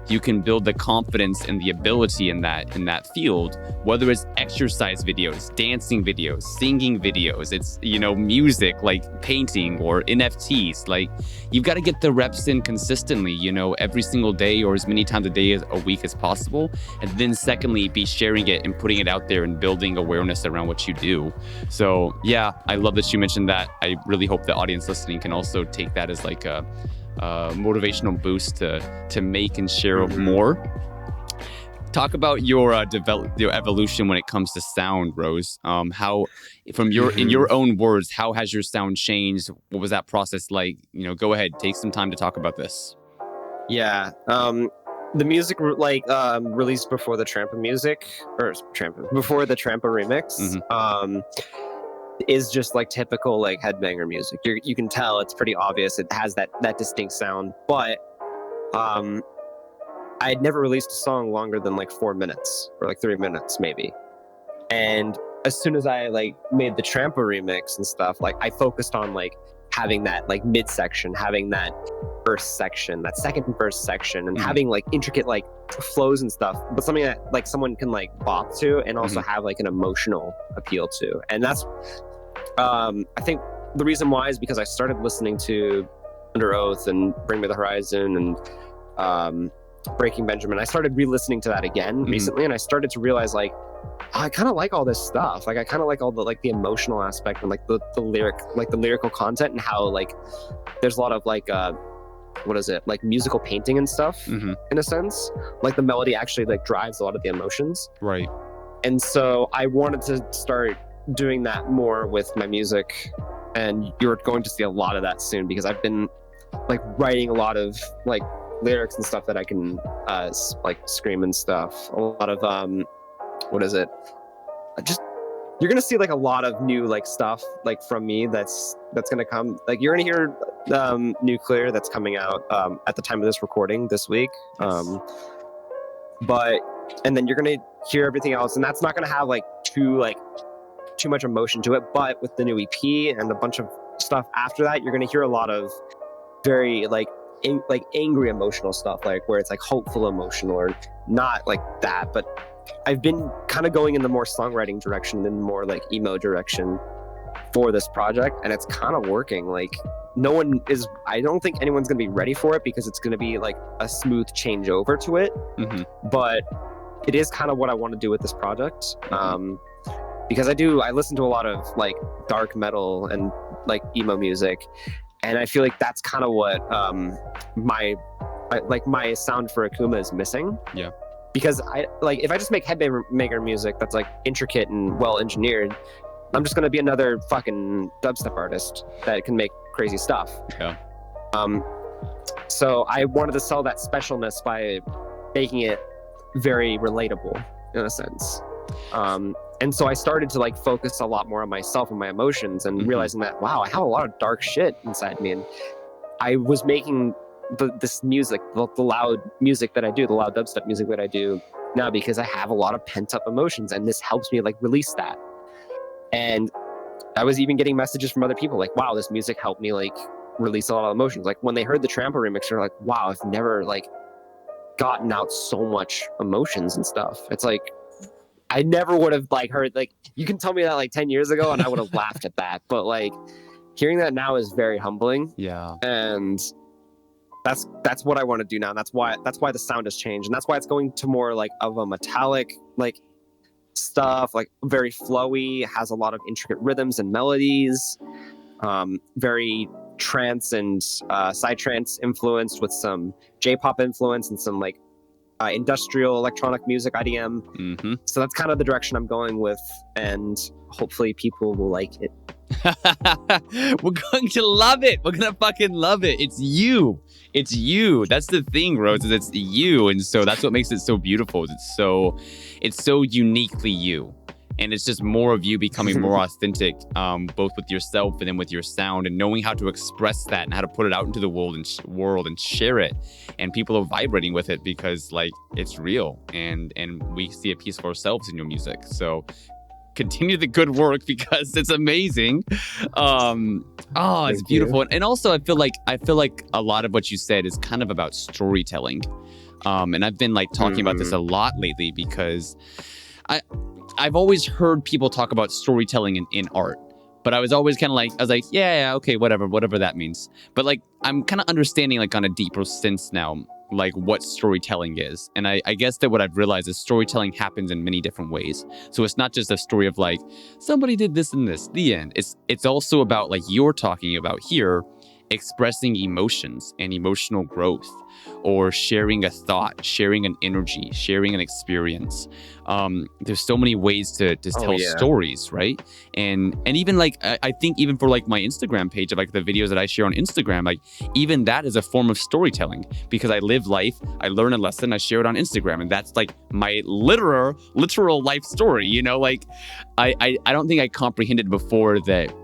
you can build the confidence and the ability in that field, whether it's exercise videos, dancing videos, singing videos, it's, you know, music, like painting or NFTs. Like you've got to get the reps in consistently, you know, every single day, or as many times a week as possible. And then secondly, be sharing it and putting it out there and building awareness around what you do. So yeah, I love that you mentioned that. I really hope the audience listening can also take that as like a motivational boost to make and share more. Talk about your evolution when it comes to sound, Rose. How, from in your own words, how has your sound changed? What was that process like? You know, go ahead, take some time to talk about this. Yeah, the music released before the Trampa music, before the Trampa remix. Is just like typical like headbanger music. You can tell it's pretty obvious. It has that distinct sound, but I had never released a song longer than like 4 minutes or like 3 minutes maybe. And as soon as I like made the Trampa remix and stuff, like I focused on like having that like midsection, having that verse section, that second verse section, and having like intricate like flows and stuff, but something that like someone can like bop to and also have like an emotional appeal to. And that's I think the reason why is because I started listening to Under Oath and Bring Me the Horizon and Breaking Benjamin. I started re-listening to that again recently, and I started to realize like I kind of like all this stuff. Like I kind of like all the like the emotional aspect and like the lyrical content, and how like there's a lot of like what is it, like musical painting and stuff in a sense. Like the melody actually like drives a lot of the emotions. Right. And so I wanted to start doing that more with my music, and you're going to see a lot of that soon, because I've been like writing a lot of like lyrics and stuff that I can like scream and stuff. A lot of what is it, just you're gonna see like a lot of new like stuff like from me that's gonna come. Like you're gonna hear Nuclear that's coming out at the time of this recording this week. But and then you're gonna hear everything else, and that's not gonna have like too much emotion to it. But with the new EP and a bunch of stuff after that, you're gonna hear a lot of very like like angry emotional stuff, like where it's like hopeful emotional or not like that. But I've been kind of going in the more songwriting direction than more like emo direction for this project, and it's kind of working. Like I don't think anyone's gonna be ready for it because it's gonna be like a smooth changeover to it. But it is kind of what I want to do with this project. Because I listen to a lot of like dark metal and like emo music, and I feel like that's kind of what my sound for AKVMA is missing. Yeah. Because if I just make headbanger music that's like intricate and well engineered, I'm just gonna be another fucking dubstep artist that can make crazy stuff. Yeah. So I wanted to sell that specialness by making it very relatable in a sense. And so I started to like focus a lot more on myself and my emotions, and realizing that, wow, I have a lot of dark shit inside me. And I was making this music, the loud music that I do, the loud dubstep music that I do now, because I have a lot of pent up emotions, and this helps me like release that. And I was even getting messages from other people like, wow, this music helped me like release a lot of emotions. Like when they heard the Trampa remix, they're like, wow, I've never like gotten out so much emotions and stuff. It's like, I never would have like heard, like, you can tell me that like 10 years ago and I would have laughed at that. But like hearing that now is very humbling. Yeah. And that's what I want to do now. And that's why the sound has changed. And that's why it's going to more like of a metallic like stuff, like very flowy, has a lot of intricate rhythms and melodies, very trance and psytrance influenced with some J-pop influence and some like industrial electronic music, IDM. So that's kind of the direction I'm going with, and hopefully people will like it. We're going to love it. We're gonna fucking love it. It's you. That's the thing, Rose, is it's you. And so that's what makes it so beautiful. It's so uniquely you. And it's just more of you becoming more authentic, both with yourself and then with your sound, and knowing how to express that and how to put it out into the world and share it. And people are vibrating with it because like it's real, and we see a piece of ourselves in your music. So continue the good work because it's amazing. It's beautiful. And also I feel like a lot of what you said is kind of about storytelling. And I've been like talking about this a lot lately because I've always heard people talk about storytelling in art, but I was always kind of like, yeah, okay, whatever that means. But like, I'm kind of understanding like on a deeper sense now, like what storytelling is. And I guess that what I've realized is storytelling happens in many different ways. So it's not just a story of like, somebody did this and this, the end. It's also about like you're talking about here, expressing emotions and emotional growth, or sharing a thought, sharing an energy, sharing an experience. There's so many ways to tell stories, right? And even like I think even for like my Instagram page of like the videos that I share on Instagram, like even that is a form of storytelling, because I live life, I learn a lesson, I share it on Instagram, and that's like my literal life story. You know, like I don't think I comprehended before that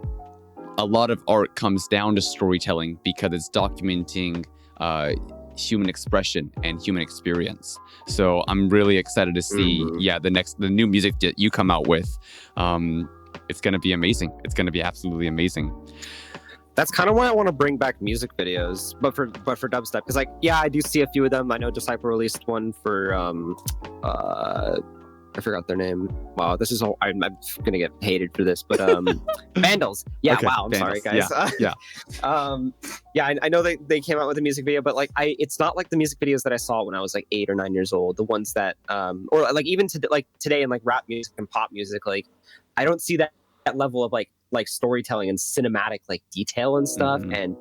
a lot of art comes down to storytelling because it's documenting human expression and human experience. So I'm really excited to see, the new music that you come out with. It's going to be amazing. It's going to be absolutely amazing. That's kind of why I want to bring back music videos, but for dubstep, because like, yeah, I do see a few of them. I know Disciple released one for I forgot their name. Wow, this is all, I'm gonna get hated for this, but Vandals. Yeah, okay, wow, I'm Vandals. Sorry, guys. Yeah. I know they came out with a music video, but like it's not like the music videos that I saw when I was like 8 or 9 years old. The ones that or like even today in like rap music and pop music, like I don't see that level of like storytelling and cinematic like detail and stuff, and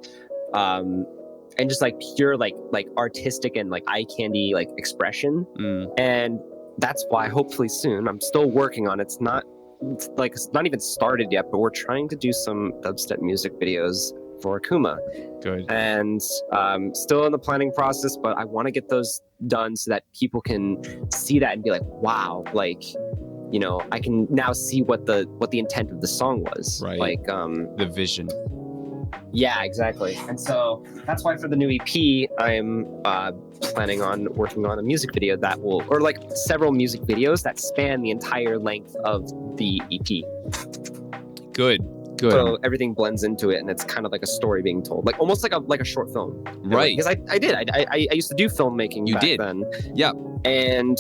just like pure like artistic and like eye candy like expression. And that's why hopefully soon, I'm still working on it. It's not even started yet, but we're trying to do some dubstep music videos for AKVMA. Good. And still in the planning process, but I want to get those done so that people can see that and be like, wow, like, you know, I can now see what the intent of the song was. Right. Like the vision. Yeah, exactly. And so that's why for the new EP, I'm planning on working on a music video that will, or like several music videos that span the entire length of the EP. Good. Good. So everything blends into it, and it's kind of like a story being told, like almost like a short film. Right. Because I used to do filmmaking back then. Yeah. And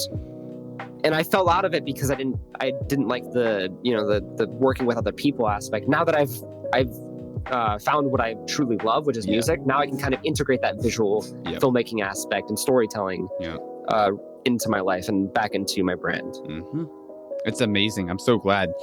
I fell out of it because I didn't like the working with other people aspect. Now that I've found what I truly love, which is music, now I can kind of integrate that visual filmmaking aspect and storytelling into my life and back into my brand. Mm-hmm. It's amazing. I'm so glad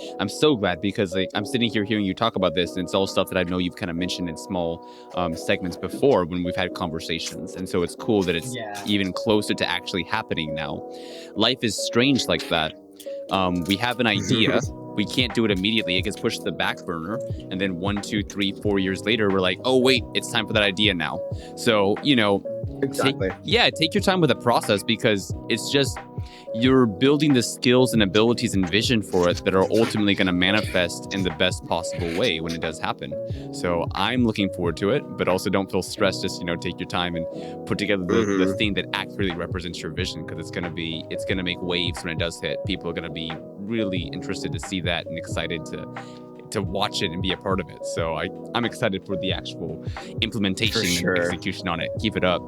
because like I'm sitting here hearing you talk about this, and it's all stuff that I know you've kind of mentioned in small segments before when we've had conversations. And so it's cool that it's even closer to actually happening now. Life is strange like that. We have an idea. We can't do it immediately. It gets pushed to the back burner. And then 1, 2, 3, 4 years later, we're like, oh, wait, it's time for that idea now. So, Exactly. Take your time with the process, because it's just you're building the skills and abilities and vision for it that are ultimately going to manifest in the best possible way when it does happen. So I'm looking forward to it, but also don't feel stressed. Just, take your time and put together the thing that accurately represents your vision, because it's going to make waves when it does hit. People are going to be really interested to see that and excited to watch it and be a part of it. So I'm excited for the actual implementation and execution on it. Keep it up.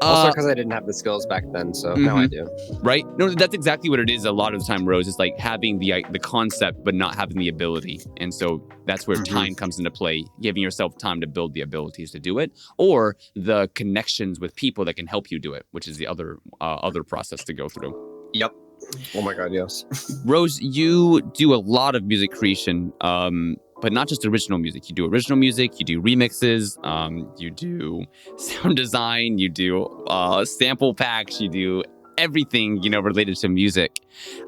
Also, because I didn't have the skills back then, so now I do. Right? No, that's exactly what it is. A lot of the time, Rose, is like having the concept, but not having the ability. And so that's where time comes into play, giving yourself time to build the abilities to do it, or the connections with people that can help you do it, which is the other process to go through. Yep. Oh my God, yes. Rose, you do a lot of music creation, but not just original music. You do original music, you do remixes, you do sound design, you do sample packs, you do everything, related to music.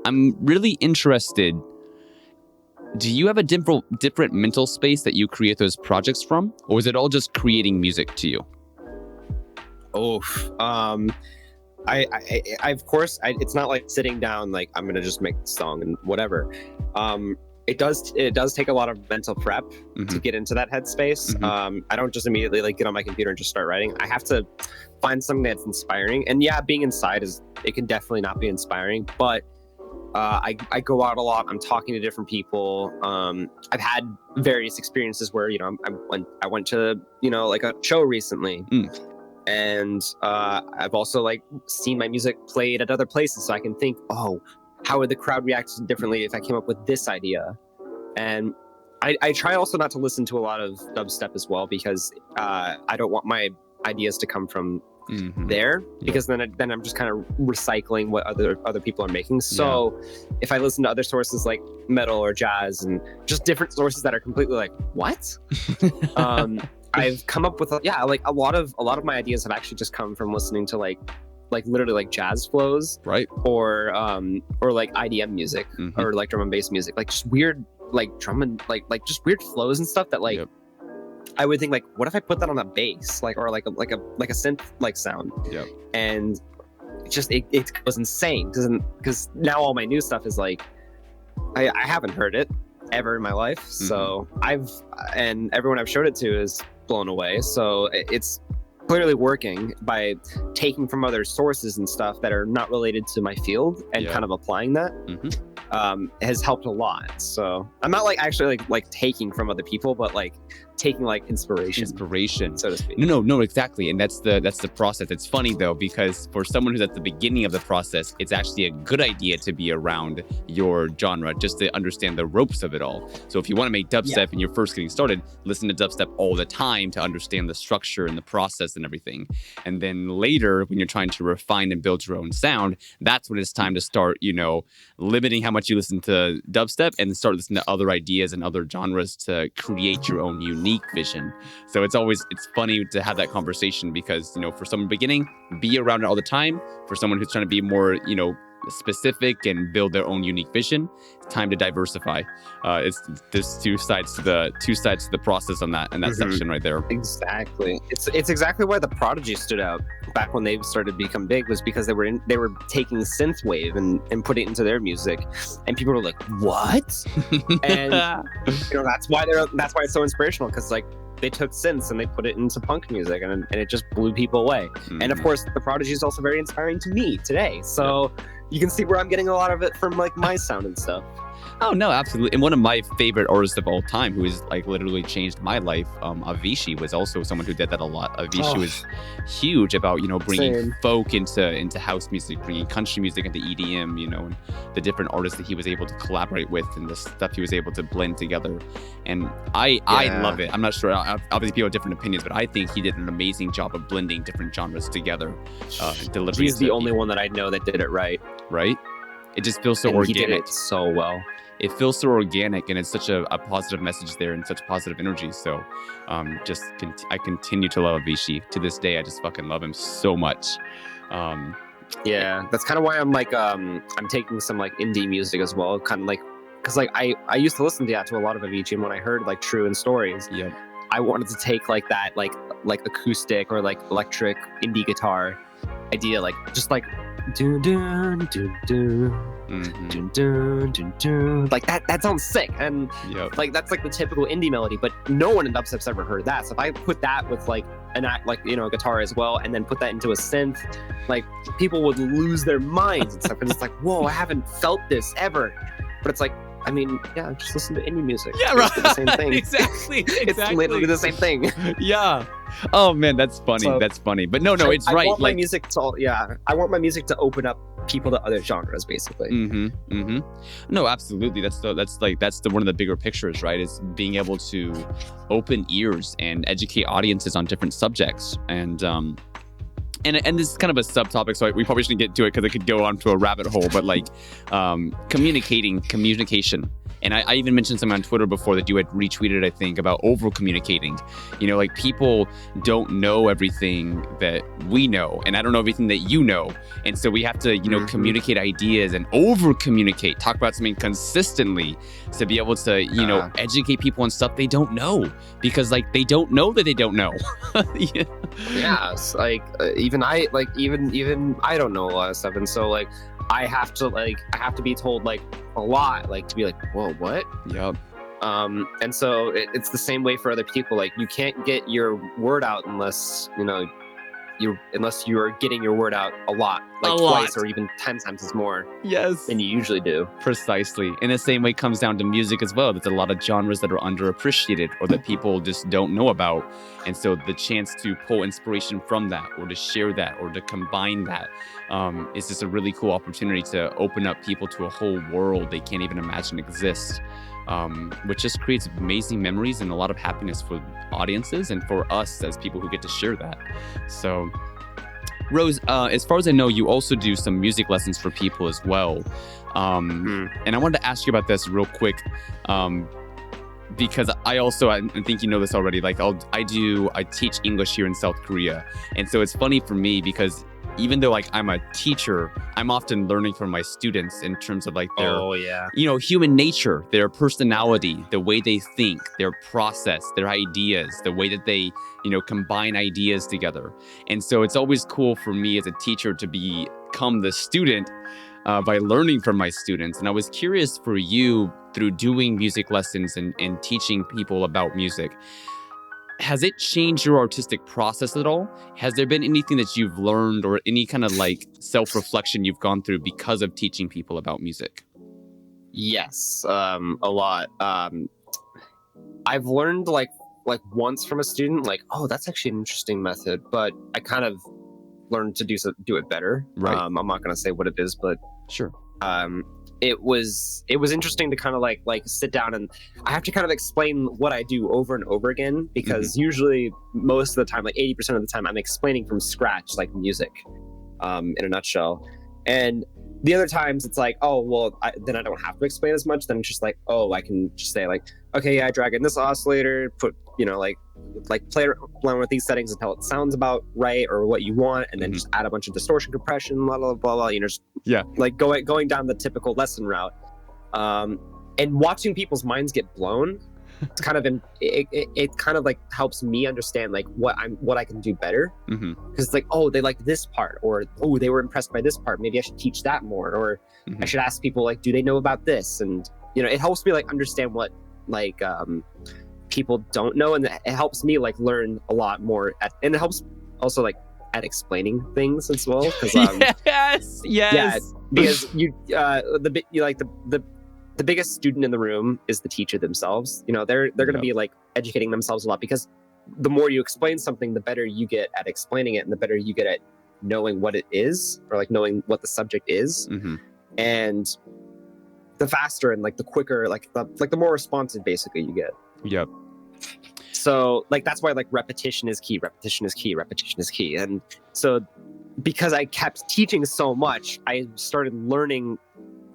I'm really interested. Do you have a different mental space that you create those projects from? Or is it all just creating music to you? I of course, it's not like sitting down like I'm gonna just make the song and whatever. It does take a lot of mental prep to get into that headspace. I don't just immediately like get on my computer and just start writing. I have to find something that's inspiring. And being inside it can definitely not be inspiring, but I go out a lot. I'm talking to different people. I've had various experiences where I went to like a show recently. And I've also like seen my music played at other places, so I can think, oh, how would the crowd react differently if I came up with this idea? And I try also not to listen to a lot of dubstep as well, because I don't want my ideas to come from there, because then I'm just kind of recycling what other people are making. So if I listen to other sources like metal or jazz and just different sources that are completely like, what? I've come up with like a lot of my ideas have actually just come from listening to like literally like jazz flows, right? Or like IDM music or like drum and bass music, like just weird like drum and like just weird flows and stuff that like I would think like, what if I put that on a bass, like or like a synth like sound, and it goes insane because now all my new stuff is like I haven't heard it ever in my life, so and everyone I've showed it to is blown away. So it's clearly working by taking from other sources and stuff that are not related to my field and kind of applying that. Has helped a lot. So I'm not like actually like taking from other people, but like taking like inspiration, so to speak. No, exactly. And that's the process. It's funny though, because for someone who's at the beginning of the process, it's actually a good idea to be around your genre just to understand the ropes of it all. So if you want to make dubstep and you're first getting started, listen to dubstep all the time to understand the structure and the process and everything. And then later, when you're trying to refine and build your own sound, that's when it's time to start, limiting how much you listen to dubstep and start listening to other ideas and other genres to create your own unique vision. So it's funny to have that conversation, because for someone beginning, be around it all the time. For someone who's trying to be more specific and build their own unique vision, it's time to diversify. There's two sides to the process on that section right there. Exactly. It's exactly why the Prodigy stood out back when they started to become big, was because they were taking synthwave and putting it into their music, and people were like, what? And that's why it's so inspirational, because like they took synths and they put it into punk music, and it just blew people away. And of course the Prodigy is also very inspiring to me today, so you can see where I'm getting a lot of it from like my sound and stuff. Oh no, absolutely. And one of my favorite artists of all time, who has like literally changed my life, Avicii, was also someone who did that a lot. Avicii was huge about, you know, bringing Same. folk into house music, bringing country music into EDM, you know, and the different artists that he was able to collaborate with and the stuff he was able to blend together. And I love it. I'm not sure. Obviously, people have different opinions, but I think he did an amazing job of blending different genres together. Delivering. He's the only one that I know that did it right. Right? It just feels so And organic. He did it so well. It feels so organic, and it's such a positive message there and such positive energy. So I continue to love Avicii to this day. I just fucking love him so much. Yeah, that's kind of why I'm like I'm taking some like indie music as well, kind of like, because like I used to listen to a lot of Avicii, and when I heard like True and Stories, Yep. I wanted to take like that like acoustic or like electric indie guitar idea, like just like dun dun dun dun. Dun, dun, dun, dun. Like that sounds sick, and like that's like the typical indie melody, but no one in dubstep's ever heard that. So if I put that with like a guitar as well, and then put that into a synth, like people would lose their minds and stuff. And it's like, whoa, I haven't felt this ever. But it's like, I mean, yeah, just listen to indie music. Yeah, right. It's the same thing. Exactly. It's literally the same thing. Yeah. Oh man, that's funny. So, that's funny. But no, it's right. I want my music to open up people to other genres, basically. No, absolutely. That's one of the bigger pictures, right? Is being able to open ears and educate audiences on different subjects. And this is kind of a subtopic, so we probably shouldn't get to it because it could go on to a rabbit hole. But like communication. And I even mentioned something on Twitter before that you had retweeted, I think, about over communicating. You know, like people don't know everything that we know, and I don't know everything that you know. And so we have to, you know, communicate ideas and over communicate, talk about something consistently to be able to, you know, educate people on stuff they don't know, because like they don't know that they don't know. Yeah, it's like even I don't know a lot of stuff, and so like I have to be told like a lot, like to be like, whoa, what? Yep. And so it's the same way for other people. Like you can't get your word out unless you are getting your word out a lot, like twice or even 10 times as more. Yes. Than you usually do. Precisely. In the same way, it comes down to music as well. There's a lot of genres that are underappreciated or that people just don't know about. And so the chance to pull inspiration from that, or to share that, or to combine that, is just a really cool opportunity to open up people to a whole world they can't even imagine exists. Which just creates amazing memories and a lot of happiness for audiences and for us as people who get to share that. So, Rose, as far as I know, you also do some music lessons for people as well. And I wanted to ask you about this real quick, because I think you know this already. Like I teach English here in South Korea, and so it's funny for me because even though like I'm a teacher, I'm often learning from my students in terms of like their, you know, human nature, their personality, the way they think, their process, their ideas, the way that they, you know, combine ideas together. And so it's always cool for me as a teacher to become the student by learning from my students. And I was curious for you, through doing music lessons and teaching people about music, has it changed your artistic process at all? Has there been anything that you've learned or any kind of like self-reflection you've gone through because of teaching people about music? Yes, a lot. I've learned like once from a student, like, oh, that's actually an interesting method, but I kind of learned to do it better. Right. I'm not going to say what it is, but sure. It was interesting to kind of like sit down, and I have to kind of explain what I do over and over again, because usually most of the time, like 80% of the time, I'm explaining from scratch, like music, in a nutshell. And the other times it's like, oh, well, then I don't have to explain as much. Then it's just like, oh, I can just say like, okay, yeah, I drag in this oscillator, put, you know, like play around with these settings until it sounds about right or what you want, and then just add a bunch of distortion, compression, blah blah blah blah. You know, just like going down the typical lesson route, and watching people's minds get blown. It's kind of it kind of like helps me understand like what I can do better, because it's like, oh, they like this part, or oh, they were impressed by this part, maybe I should teach that more, or I should ask people like, do they know about this? And you know, it helps me like understand what like people don't know, and it helps me like learn a lot more and it helps also like at explaining things as well, because yes yeah, because you like the the biggest student in the room is the teacher themselves. You know, they're going to be like educating themselves a lot, because the more you explain something, the better you get at explaining it, and the better you get at knowing what it is, or like knowing what the subject is. And the faster and like the quicker, like the more responsive basically you get. Yep. So like that's why like repetition is key. And so because I kept teaching so much, I started learning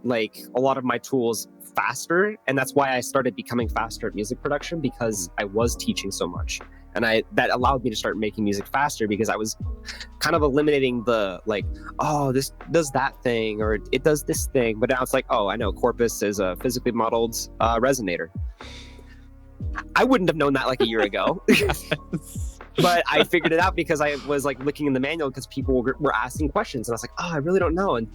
like a lot of my tools faster, and that's why I started becoming faster at music production, because I was teaching so much. And that allowed me to start making music faster, because I was kind of eliminating the like, oh, this does that thing, or it does this thing. But now it's like, oh, I know Corpus is a physically modeled resonator. I wouldn't have known that like a year ago. But I figured it out because I was like looking in the manual, because people were asking questions, and I was like, oh, I really don't know. And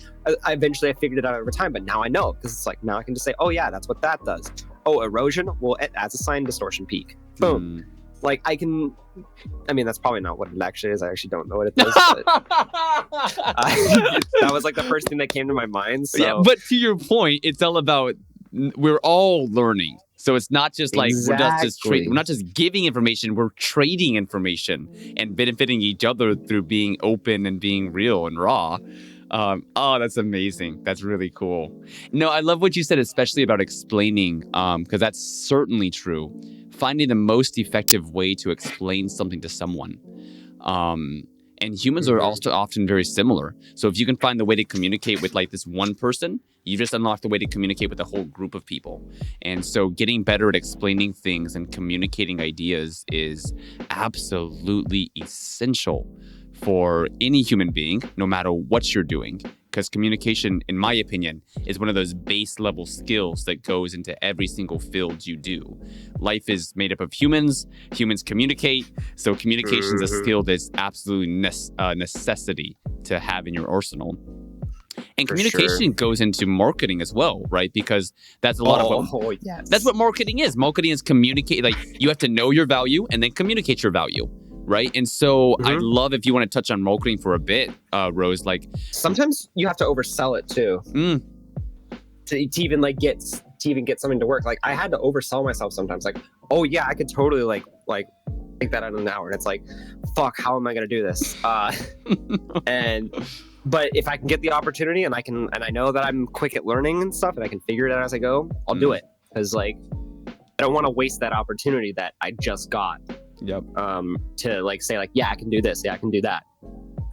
I eventually figured it out over time, but now I know, because it's like, now I can just say, oh yeah, that's what that does. Oh, erosion, well, it adds a sine distortion peak. Boom. Like I mean, that's probably not what it actually is. I actually don't know what it does. But, that was like the first thing that came to my mind. So. Yeah, but to your point, it's all about, we're all learning. So it's not just like we're not just giving information, we're trading information and benefiting each other through being open and being real and raw. Oh, that's amazing. That's really cool. No, I love what you said, especially about explaining, because that's certainly true. Finding the most effective way to explain something to someone. And humans are also often very similar. So if you can find the way to communicate with like this one person, you just unlock the way to communicate with a whole group of people. And so getting better at explaining things and communicating ideas is absolutely essential for any human being, no matter what you're doing. Because communication, in my opinion, is one of those base level skills that goes into every single field you do. Life is made up of humans. Humans communicate. So communication is a skill that's absolutely necessity to have in your arsenal. And communication goes into marketing as well, right? Because that's a lot of what that's what marketing is. Marketing is communicate. Like you have to know your value and then communicate your value. Right. And so I'd love if you want to touch on marketing for a bit, Rose. Like sometimes you have to oversell it too. To even like get something to work. Like I had to oversell myself sometimes. Like, oh yeah, I could totally like take that out in an hour. And it's like, fuck, how am I gonna do this? But if I can get the opportunity and I know that I'm quick at learning and stuff and I can figure it out as I go, I'll do it. Because like I don't want to waste that opportunity that I just got. To like say like, yeah, I can do this, yeah, I can do that.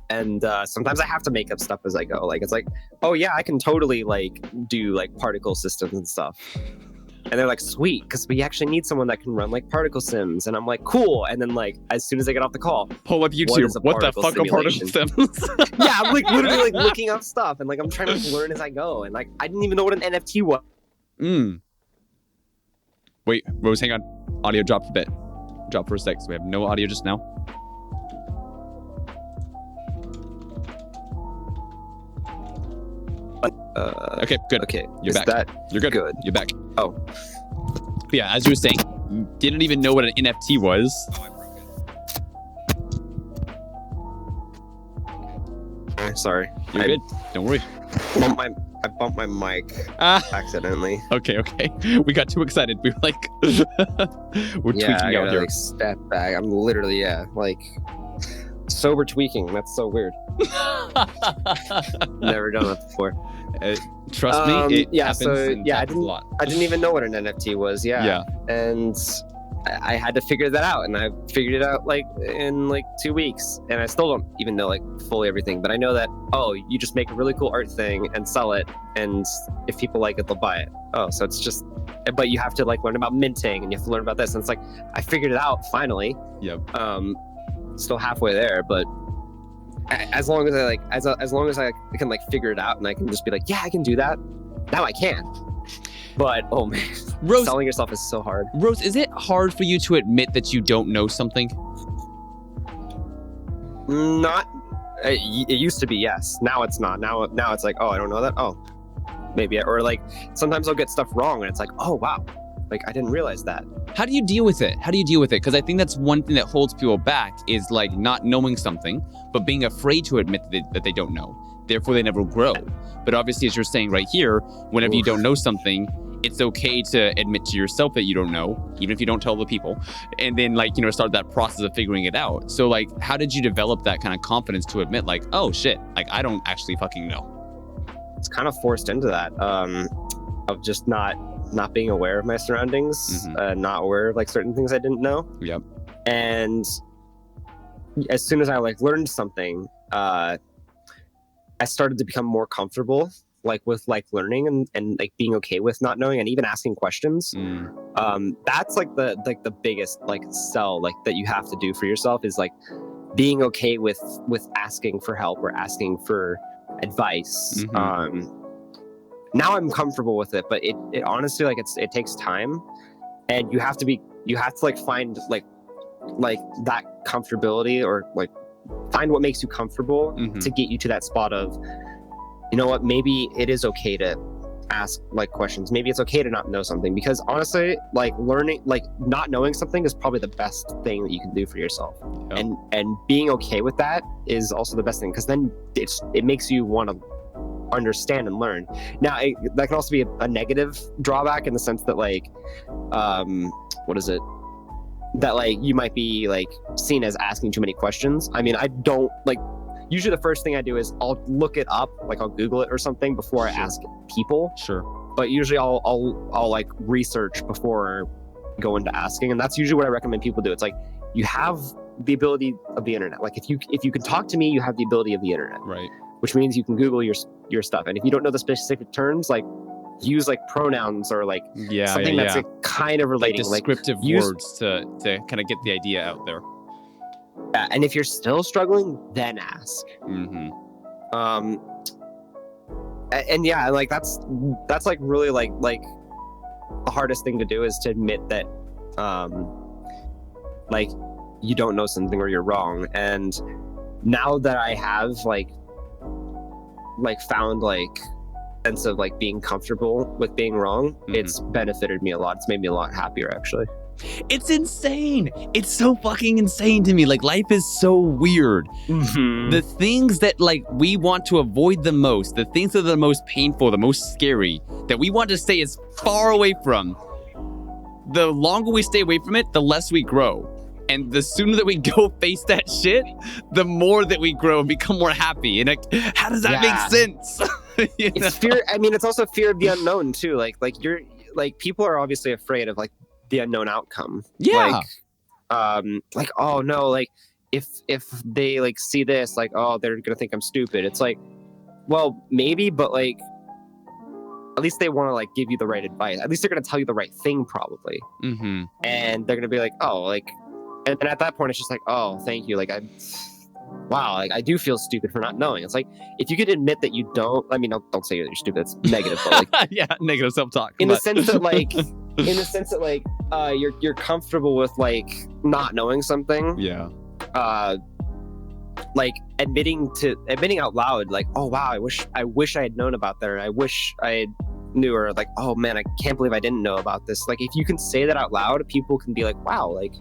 And sometimes I have to make up stuff as I go. Like it's like, oh yeah, I can totally like do like particle systems and stuff. And they're like, sweet, because we actually need someone that can run like particle sims. And I'm like, cool. And then like as soon as I get off the call, pull up YouTube. What the fuck are particle sims? Yeah, I'm like literally like looking up stuff and like I'm trying to like, learn as I go. And like I didn't even know what an NFT was. Wait, Rose, hang on. Audio dropped a bit. Drop for a sec, so we have no audio just now. Okay, good. Okay, you're back. You're good. Good. You're back. Oh, but yeah. As you were saying, didn't even know what an NFT was. Sorry. You're good. Don't worry. I bumped my mic accidentally. Okay. We got too excited. We were like, we're tweaking out here. Like, step back. I'm literally, like sober tweaking. That's so weird. Never done that before. Trust me, it happens. So yeah, a lot. I didn't even know what an NFT was. Yeah. And I had to figure that out, and I figured it out like in like 2 weeks, and I still don't even know like fully everything, but I know that you just make a really cool art thing and sell it, and if people like it, they'll buy it. So it's just, but you have to like learn about minting, and you have to learn about this, and it's like I figured it out finally. Still halfway there, but as long as I as long as I can like figure it out, and I can just be like, yeah, I can do that. Now I can. But oh man, Rose, selling yourself is so hard. Rose, is it hard for you to admit that you don't know something? Not. It used to be, yes. Now it's not. Now it's like, oh, I don't know that. Oh, maybe. Or like sometimes I'll get stuff wrong, and it's like, oh wow, like I didn't realize that. How do you deal with it? Because I think that's one thing that holds people back is like not knowing something, but being afraid to admit that they don't know. Therefore, they never grow. But obviously, as you're saying right here, whenever you don't know something, it's okay to admit to yourself that you don't know, even if you don't tell other people, and then like, start that process of figuring it out. So like, how did you develop that kind of confidence to admit like, oh shit, like I don't actually fucking know? It's kind of forced into that, of just not being aware of my surroundings, not aware of like certain things I didn't know. Yep. And as soon as I like learned something, I started to become more comfortable like with like learning and like being okay with not knowing and even asking questions. That's like the biggest like sell like that you have to do for yourself, is like being okay with asking for help or asking for advice. Now I'm comfortable with it, but it honestly like it takes time, and you have to like find like that comfortability, or like find what makes you comfortable to get you to that spot of, you know what, maybe it is okay to ask like questions. Maybe it's okay to not know something, because honestly, like learning, like not knowing something is probably the best thing that you can do for yourself. Yep. And being okay with that is also the best thing, because then it makes you want to understand and learn. Now that can also be a negative drawback in the sense that like what is it, that like you might be like seen as asking too many questions. I mean, I don't like, usually the first thing I do is I'll look it up, like I'll Google it or something before I ask people. Sure. But usually I'll like research before going to asking, and that's usually what I recommend people do. It's like, you have the ability of the internet. Like if you can talk to me, you have the ability of the internet. Right. Which means you can Google your stuff, and if you don't know the specific terms, like use like pronouns or like something that's like, kind of relating, like descriptive words to kind of get the idea out there. Yeah, and if you're still struggling, then ask. And yeah, like that's like really like the hardest thing to do, is to admit that like you don't know something or you're wrong. And now that I have like found like sense of like being comfortable with being wrong, it's benefited me a lot. It's made me a lot happier, actually. It's insane. It's so fucking insane to me. Like, life is so weird. The things that like we want to avoid the most, the things that are the most painful, the most scary, that we want to stay as far away from, the longer we stay away from it, the less we grow. And the sooner that we go face that shit, the more that we grow and become more happy. And like, how does that make sense? It's fear. I mean, it's also fear of the unknown too. Like you're like, people are obviously afraid of like the unknown outcome. Yeah. Like oh no, like if they like see this, like oh, they're gonna think I'm stupid. It's like, well, maybe, but like at least they want to like give you the right advice. At least they're gonna tell you the right thing, probably. And they're gonna be like, oh, like, and then at that point it's just like, oh, thank you. Like wow, like I do feel stupid for not knowing. It's like, if you could admit that you don't, I mean, don't say that you're stupid. It's negative, but like yeah, negative self-talk. In the sense that like you're comfortable with like not knowing something. Yeah. Like admitting out loud, like, oh wow, I wish I had known about that, or I wish I knew, or like, oh man, I can't believe I didn't know about this. Like if you can say that out loud, people can be like, wow, like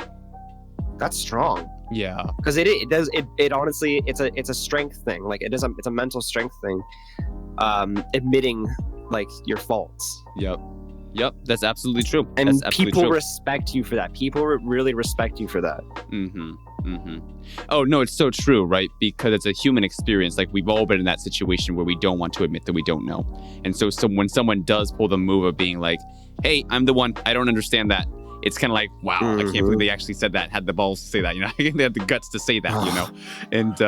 that's strong. Yeah, because it honestly, it's a strength thing. Like it's a mental strength thing, admitting like your faults. Yep, that's absolutely true. And that's absolutely people true. respect you for that. People really respect you for that. Oh no, it's so true, right? Because it's a human experience. Like we've all been in that situation where we don't want to admit that we don't know. And so when someone does pull the move of being like, hey, I'm the one, I don't understand that, it's kind of like, wow, I can't believe they actually said that, had the balls to say that, you know. They had the guts to say that, you know. And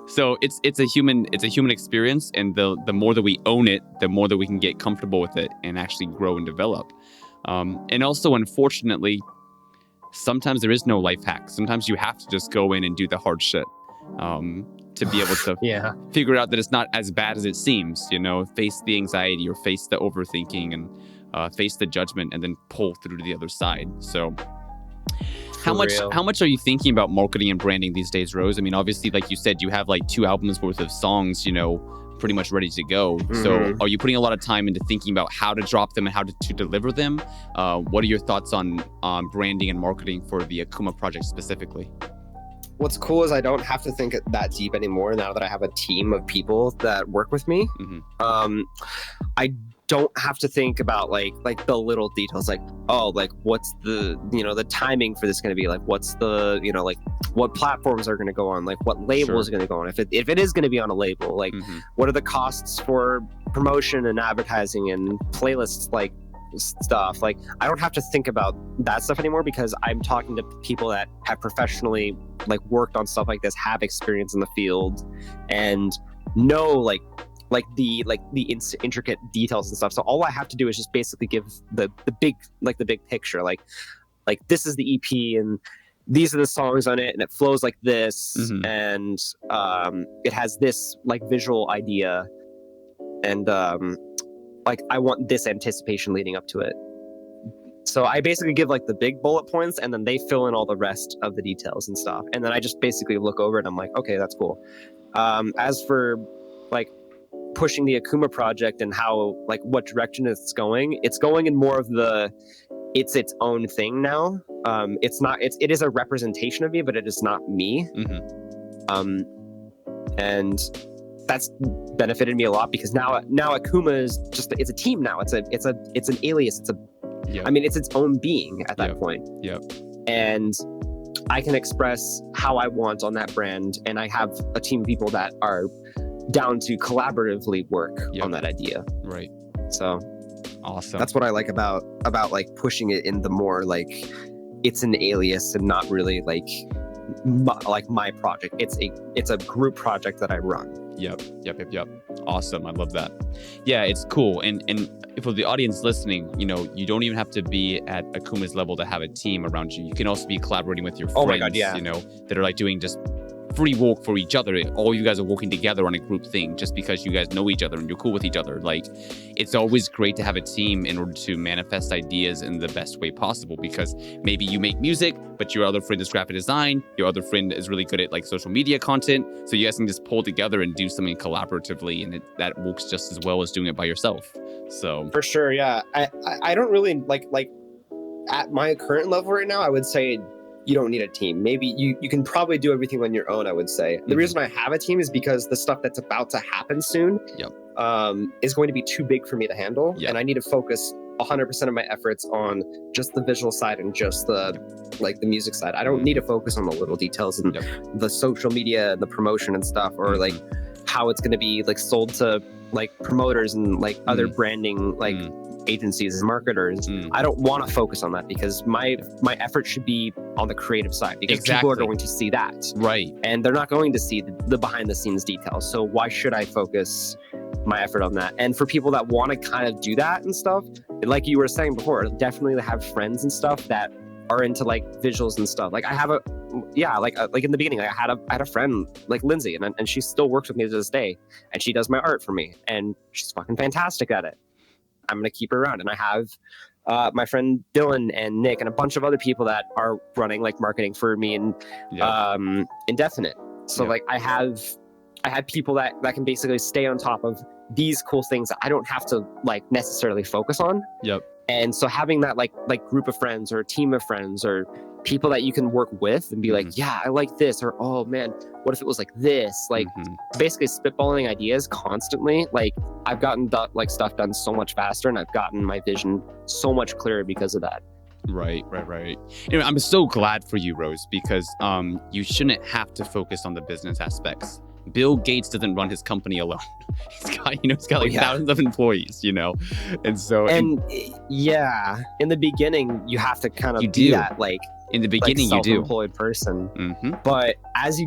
so it's a human experience, and the more that we own it, the more that we can get comfortable with it and actually grow and develop. And also, unfortunately, sometimes there is no life hack. Sometimes you have to just go in and do the hard shit to be able to figure out that it's not as bad as it seems, you know, face the anxiety or face the overthinking and face the judgment, and then pull through to the other side. So how much are you thinking about marketing and branding these days, Rose? I mean, obviously, like you said, you have like 2 albums worth of songs, you know, pretty much ready to go. So are you putting a lot of time into thinking about how to drop them and how to deliver them? What are your thoughts on branding and marketing for the AKVMA project specifically? What's cool is I don't have to think that deep anymore now that I have a team of people that work with me. I don't have to think about like the little details, like, oh, like what's the, you know, the timing for this going to be, like what's the, you know, like what platforms are going to go on, like what label is going to go on, if it is going to be on a label, like what are the costs for promotion and advertising and playlists, like stuff. Like I don't have to think about that stuff anymore because I'm talking to people that have professionally like worked on stuff like this, have experience in the field, and know like the intricate details and stuff. So all I have to do is just basically give the big picture, like this is the EP and these are the songs on it and it flows like this, and it has this like visual idea, and like I want this anticipation leading up to it. So I basically give like the big bullet points, and then they fill in all the rest of the details and stuff, and then I just basically look over it and I'm like, okay, that's cool. As for like pushing the AKVMA project and how, like, what direction it's going in more of the, it's its own thing now. It is a representation of me, but it is not me. And that's benefited me a lot because now AKVMA is just, it's a team now. It's an alias. I mean, it's its own being at that point. And I can express how I want on that brand, and I have a team of people that are down to collaboratively work on that idea. Right. So awesome. That's what I like about like pushing it in the more like it's an alias and not really like my project. It's a group project that I run. Yep. Awesome. I love that. Yeah, it's cool. And for the audience listening, you know, you don't even have to be at AKVMA's level to have a team around you. You can also be collaborating with your friends, oh my God, yeah. You know, that are like doing just free walk for each other. All you guys are walking together on a group thing just because you guys know each other and you're cool with each other. Like, it's always great to have a team in order to manifest ideas in the best way possible, because maybe you make music, but your other friend is graphic design, your other friend is really good at like social media content, so you guys can just pull together and do something collaboratively, and that works just as well as doing it by yourself. So for sure, yeah. I don't really like at my current level right now, I would say you don't need a team. Maybe you can probably do everything on your own, I would say. The reason I have a team is because the stuff that's about to happen soon is going to be too big for me to handle. And I need to focus 100% of my efforts on just the visual side and just the music side. I don't need to focus on the little details and the social media and the promotion and stuff, or like how it's going to be like sold to like promoters and like other branding like agencies and marketers. I don't want to focus on that because my effort should be on the creative side, because people are going to see that, right? And they're not going to see the behind the scenes details. So why should I focus my effort on that? And for people that want to kind of do that and stuff, like you were saying before, definitely have friends and stuff that are into like visuals and stuff. Like I have like in the beginning, I had a friend like Lindsay, and she still works with me to this day, and she does my art for me, and she's fucking fantastic at it. I'm going to keep her around. And I have my friend Dylan and Nick and a bunch of other people that are running like marketing for me and Indefinite. So like I had people that can basically stay on top of these cool things that I don't have to like necessarily focus on. And so having that like group of friends or a team of friends or people that you can work with and be like, yeah, I like this, or oh man, what if it was like this? Like basically spitballing ideas constantly. Like I've gotten stuff done so much faster, and I've gotten my vision so much clearer because of that. Right. Anyway, I'm so glad for you, Rose, because you shouldn't have to focus on the business aspects. Bill Gates doesn't run his company alone. He's got like thousands of employees, you know, and so in the beginning you have to kind of do that, like in the beginning like self-employed person. But as it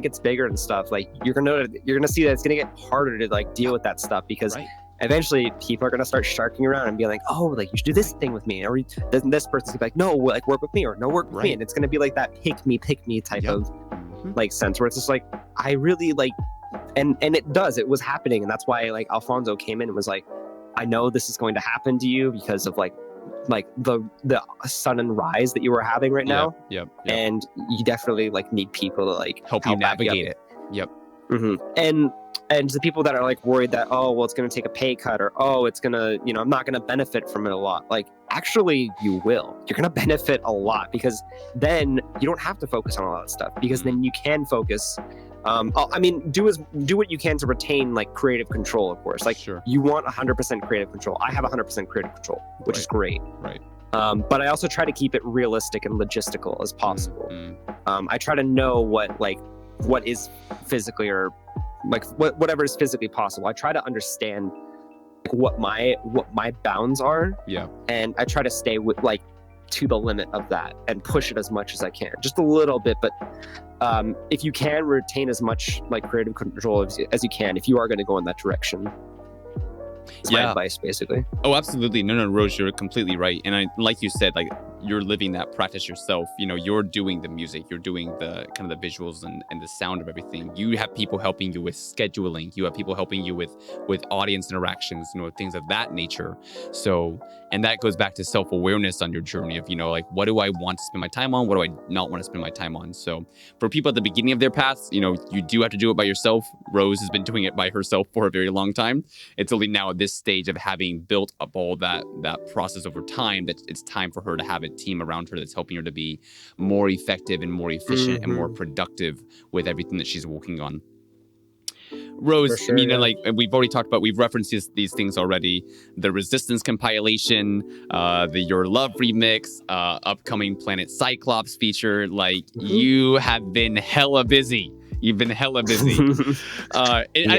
gets bigger and stuff, like you're gonna see that it's gonna get harder to like deal with that stuff, because eventually people are going to start sharking around and be like, oh, like you should do this thing with me, or then this person's gonna be like, no, like work with me, or no, work with me, and it's going to be like that pick me type of like sense, where it's just like I really like, and it was happening, and that's why like Alfonso came in and was like, I know this is going to happen to you because of like the sudden rise that you were having right now, and you definitely like need people to like help you navigate it. And the people that are like worried that, oh, well, it's going to take a pay cut, or, oh, it's going to, I'm not going to benefit from it a lot. Like, actually, you will. You're going to benefit a lot, because then you don't have to focus on all that stuff, because then you can focus I mean, do what you can to retain like creative control, of course. Like Sure. you want 100% creative control. I have 100% creative control, which is great. Right. But I also try to keep it realistic and logistical as possible. I try to know what is physically or like whatever is physically possible. I try to understand what my bounds are. Yeah. And I try to stay with like to the limit of that and push it as much as I can, just a little bit. But if you can retain as much like creative control as you can, if you are going to go in that direction. It's my advice, basically. Oh, absolutely. No, Rose, you're completely right. And like you said, like you're living that practice yourself. You know, you're doing the music, you're doing the kind of the visuals and the sound of everything. You have people helping you with scheduling. You have people helping you with audience interactions, you know, things of that nature. So, and that goes back to self-awareness on your journey of, you know, like, what do I want to spend my time on? What do I not want to spend my time on? So for people at the beginning of their paths, you know, you do have to do it by yourself. Rose has been doing it by herself for a very long time. It's only now at this stage of having built up all that process over time that it's time for her to have a team around her that's helping her to be more effective and more efficient and more productive with everything that she's working on. Rose, sure, like we've already talked about, we've referenced these things already. The Resistance compilation, the Your Love remix, upcoming Planet Cyclops feature. Like you have been hella busy. You've been hella busy. And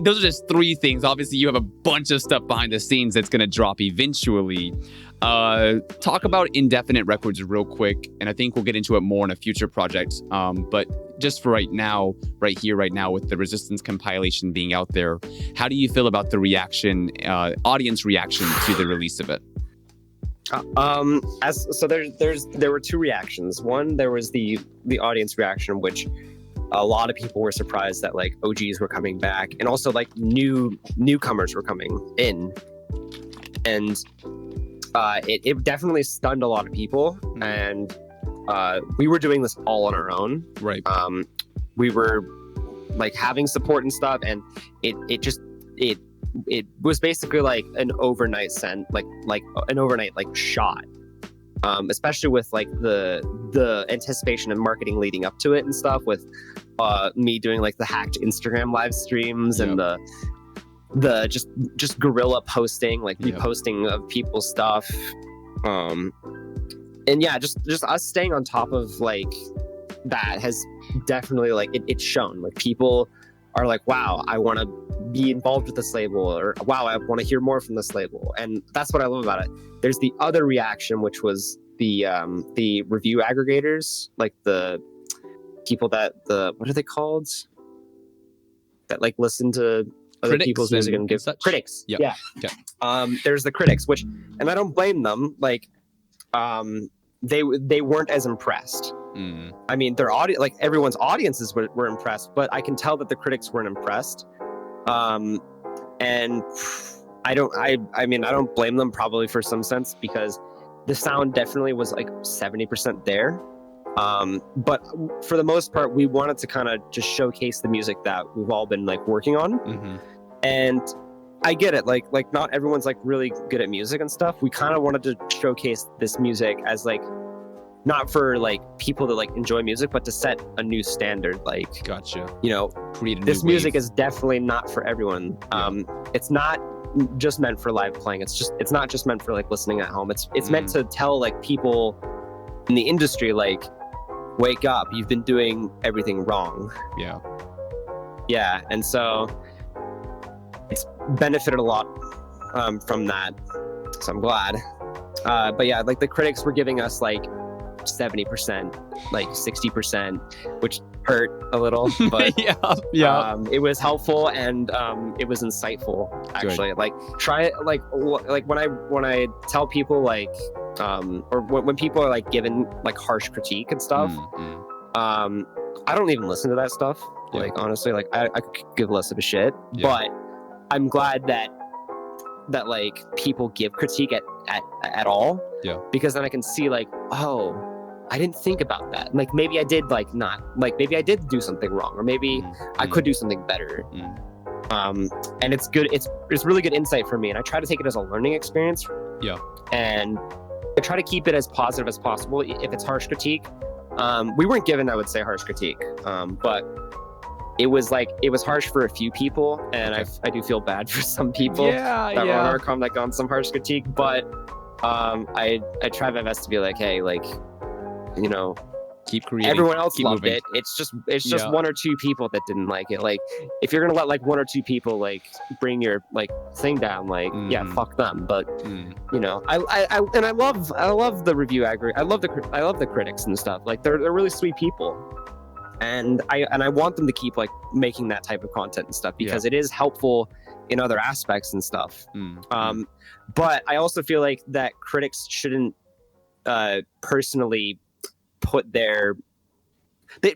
those are just three things. Obviously, you have a bunch of stuff behind the scenes that's going to drop eventually. Talk about Indefinite Records real quick, and I think we'll get into it more in a future project. But just for right now, right now, with the Resistance compilation being out there, how do you feel about the reaction, audience reaction to the release of it? There were two reactions. One, there was the audience reaction, which a lot of people were surprised that like OGs were coming back, and also like newcomers were coming in, and it definitely stunned a lot of people. And we were doing this all on our own. Right. We were like having support and stuff, and it was basically like an overnight an overnight shot, especially with like the anticipation and marketing leading up to it and stuff, with me doing like the hacked Instagram live streams and the just guerrilla posting, like reposting of people's stuff, and yeah, just us staying on top of like that has definitely like it's shown. Like people are like, wow, I want to be involved with this label, or wow, I want to hear more from this label. And that's what I love about it. There's the other reaction, which was the review aggregators, like the people that what are they called, that like listen to other people's music and give critics. Yeah. There's the critics, which, and I don't blame them. Like they weren't as impressed. I mean, their audience, like everyone's audiences were impressed, but I can tell that the critics weren't impressed. And I don't blame them, probably, for some sense, because the sound definitely was like 70% there. But for the most part, we wanted to kind of just showcase the music that we've all been like working on. And I get it, like not everyone's like really good at music and stuff. We kind of wanted to showcase this music as like, not for like people to like enjoy music, but to set a new standard. Like, gotcha. You know, this music is definitely not for everyone. It's not just meant for live playing. It's not just meant for like listening at home. It's meant to tell like people in the industry, like, wake up, you've been doing everything wrong. Yeah. And so it's benefited a lot from that. So I'm glad. But yeah, like the critics were giving us like 70%, like 60%, which hurt a little, but it was helpful, and it was insightful, actually. Good. Like try it, like when I tell people like or when people are like given like harsh critique and stuff, I don't even listen to that stuff. Like honestly, like I could give less of a shit, but I'm glad that like people give critique at all, because then I can see like, oh, I didn't think about that. Like maybe I did maybe I did do something wrong, or maybe I could do something better. And it's good. It's really good insight for me, and I try to take it as a learning experience. And I try to keep it as positive as possible. If it's harsh critique, We weren't given, I would say, harsh critique, but it was harsh for a few people, and I do feel bad for some people that were on our com that got some harsh critique. But I tried my best to be like, hey, like, you know, keep creating. Everyone else keep loved moving. it. It's just one or two people that didn't like it. Like, if you're gonna let like one or two people like bring your like thing down, like yeah, fuck them. But you know, I love the review aggregate. I love the critics and stuff. Like they're really sweet people. And I want them to keep like making that type of content and stuff, because it is helpful in other aspects and stuff. But I also feel like that critics shouldn't personally put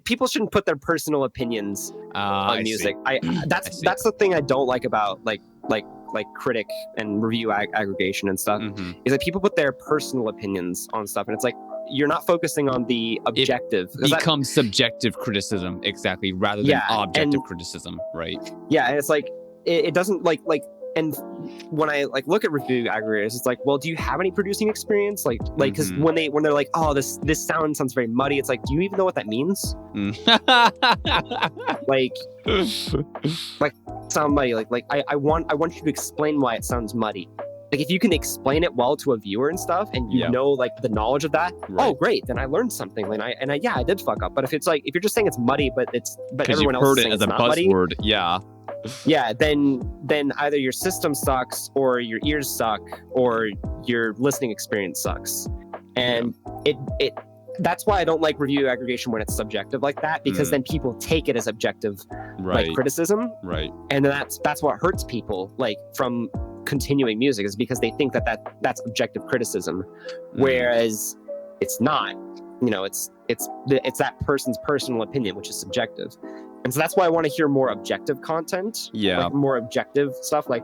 people shouldn't put their personal opinions on music. That's the thing I don't like about like critic and review aggregation and stuff, is that people put their personal opinions on stuff, and it's like, you're not focusing on the objective. It becomes subjective criticism, exactly, rather than objective criticism, right? Yeah, and it's like it doesn't like. And when I like look at review aggregators, it's like, well, do you have any producing experience? Like, because when they're like, oh, this sounds very muddy. It's like, do you even know what that means? like sound muddy. Like I want you to explain why it sounds muddy. Like, if you can explain it well to a viewer and stuff, and you know like the knowledge of that, oh great, then I learned something. And I did fuck up. But if you're just saying it's muddy, but everyone else heard it as a buzzword, yeah, then either your system sucks, or your ears suck, or your listening experience sucks. And that's why I don't like review aggregation when it's subjective like that, because then people take it as objective like criticism, and that's what hurts people like from continuing music, is because they think that's objective criticism, whereas it's not. You know, it's that person's personal opinion, which is subjective. And so that's why I want to hear more objective content, like more objective stuff. Like,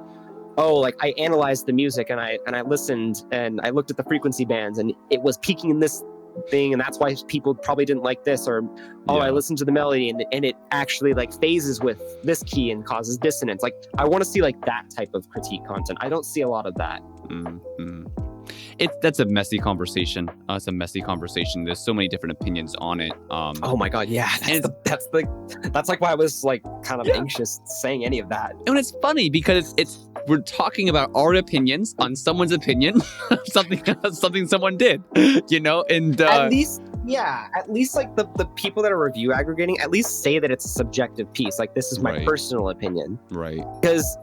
oh, like I analyzed the music and I listened and I looked at the frequency bands and it was peaking in this thing, and that's why people probably didn't like this. Or I listened to the melody and it actually like phases with this key and causes dissonance. Like, I want to see like that type of critique content. I don't see a lot of that. That's a messy conversation. It's a messy conversation. There's so many different opinions on it. Oh my god, yeah. That's like why I was like kind of anxious saying any of that. And it's funny because we're talking about our opinions on someone's opinion, something someone did, you know, and at least like the people that are review aggregating at least say that it's a subjective piece. Like, this is my personal opinion, right? Because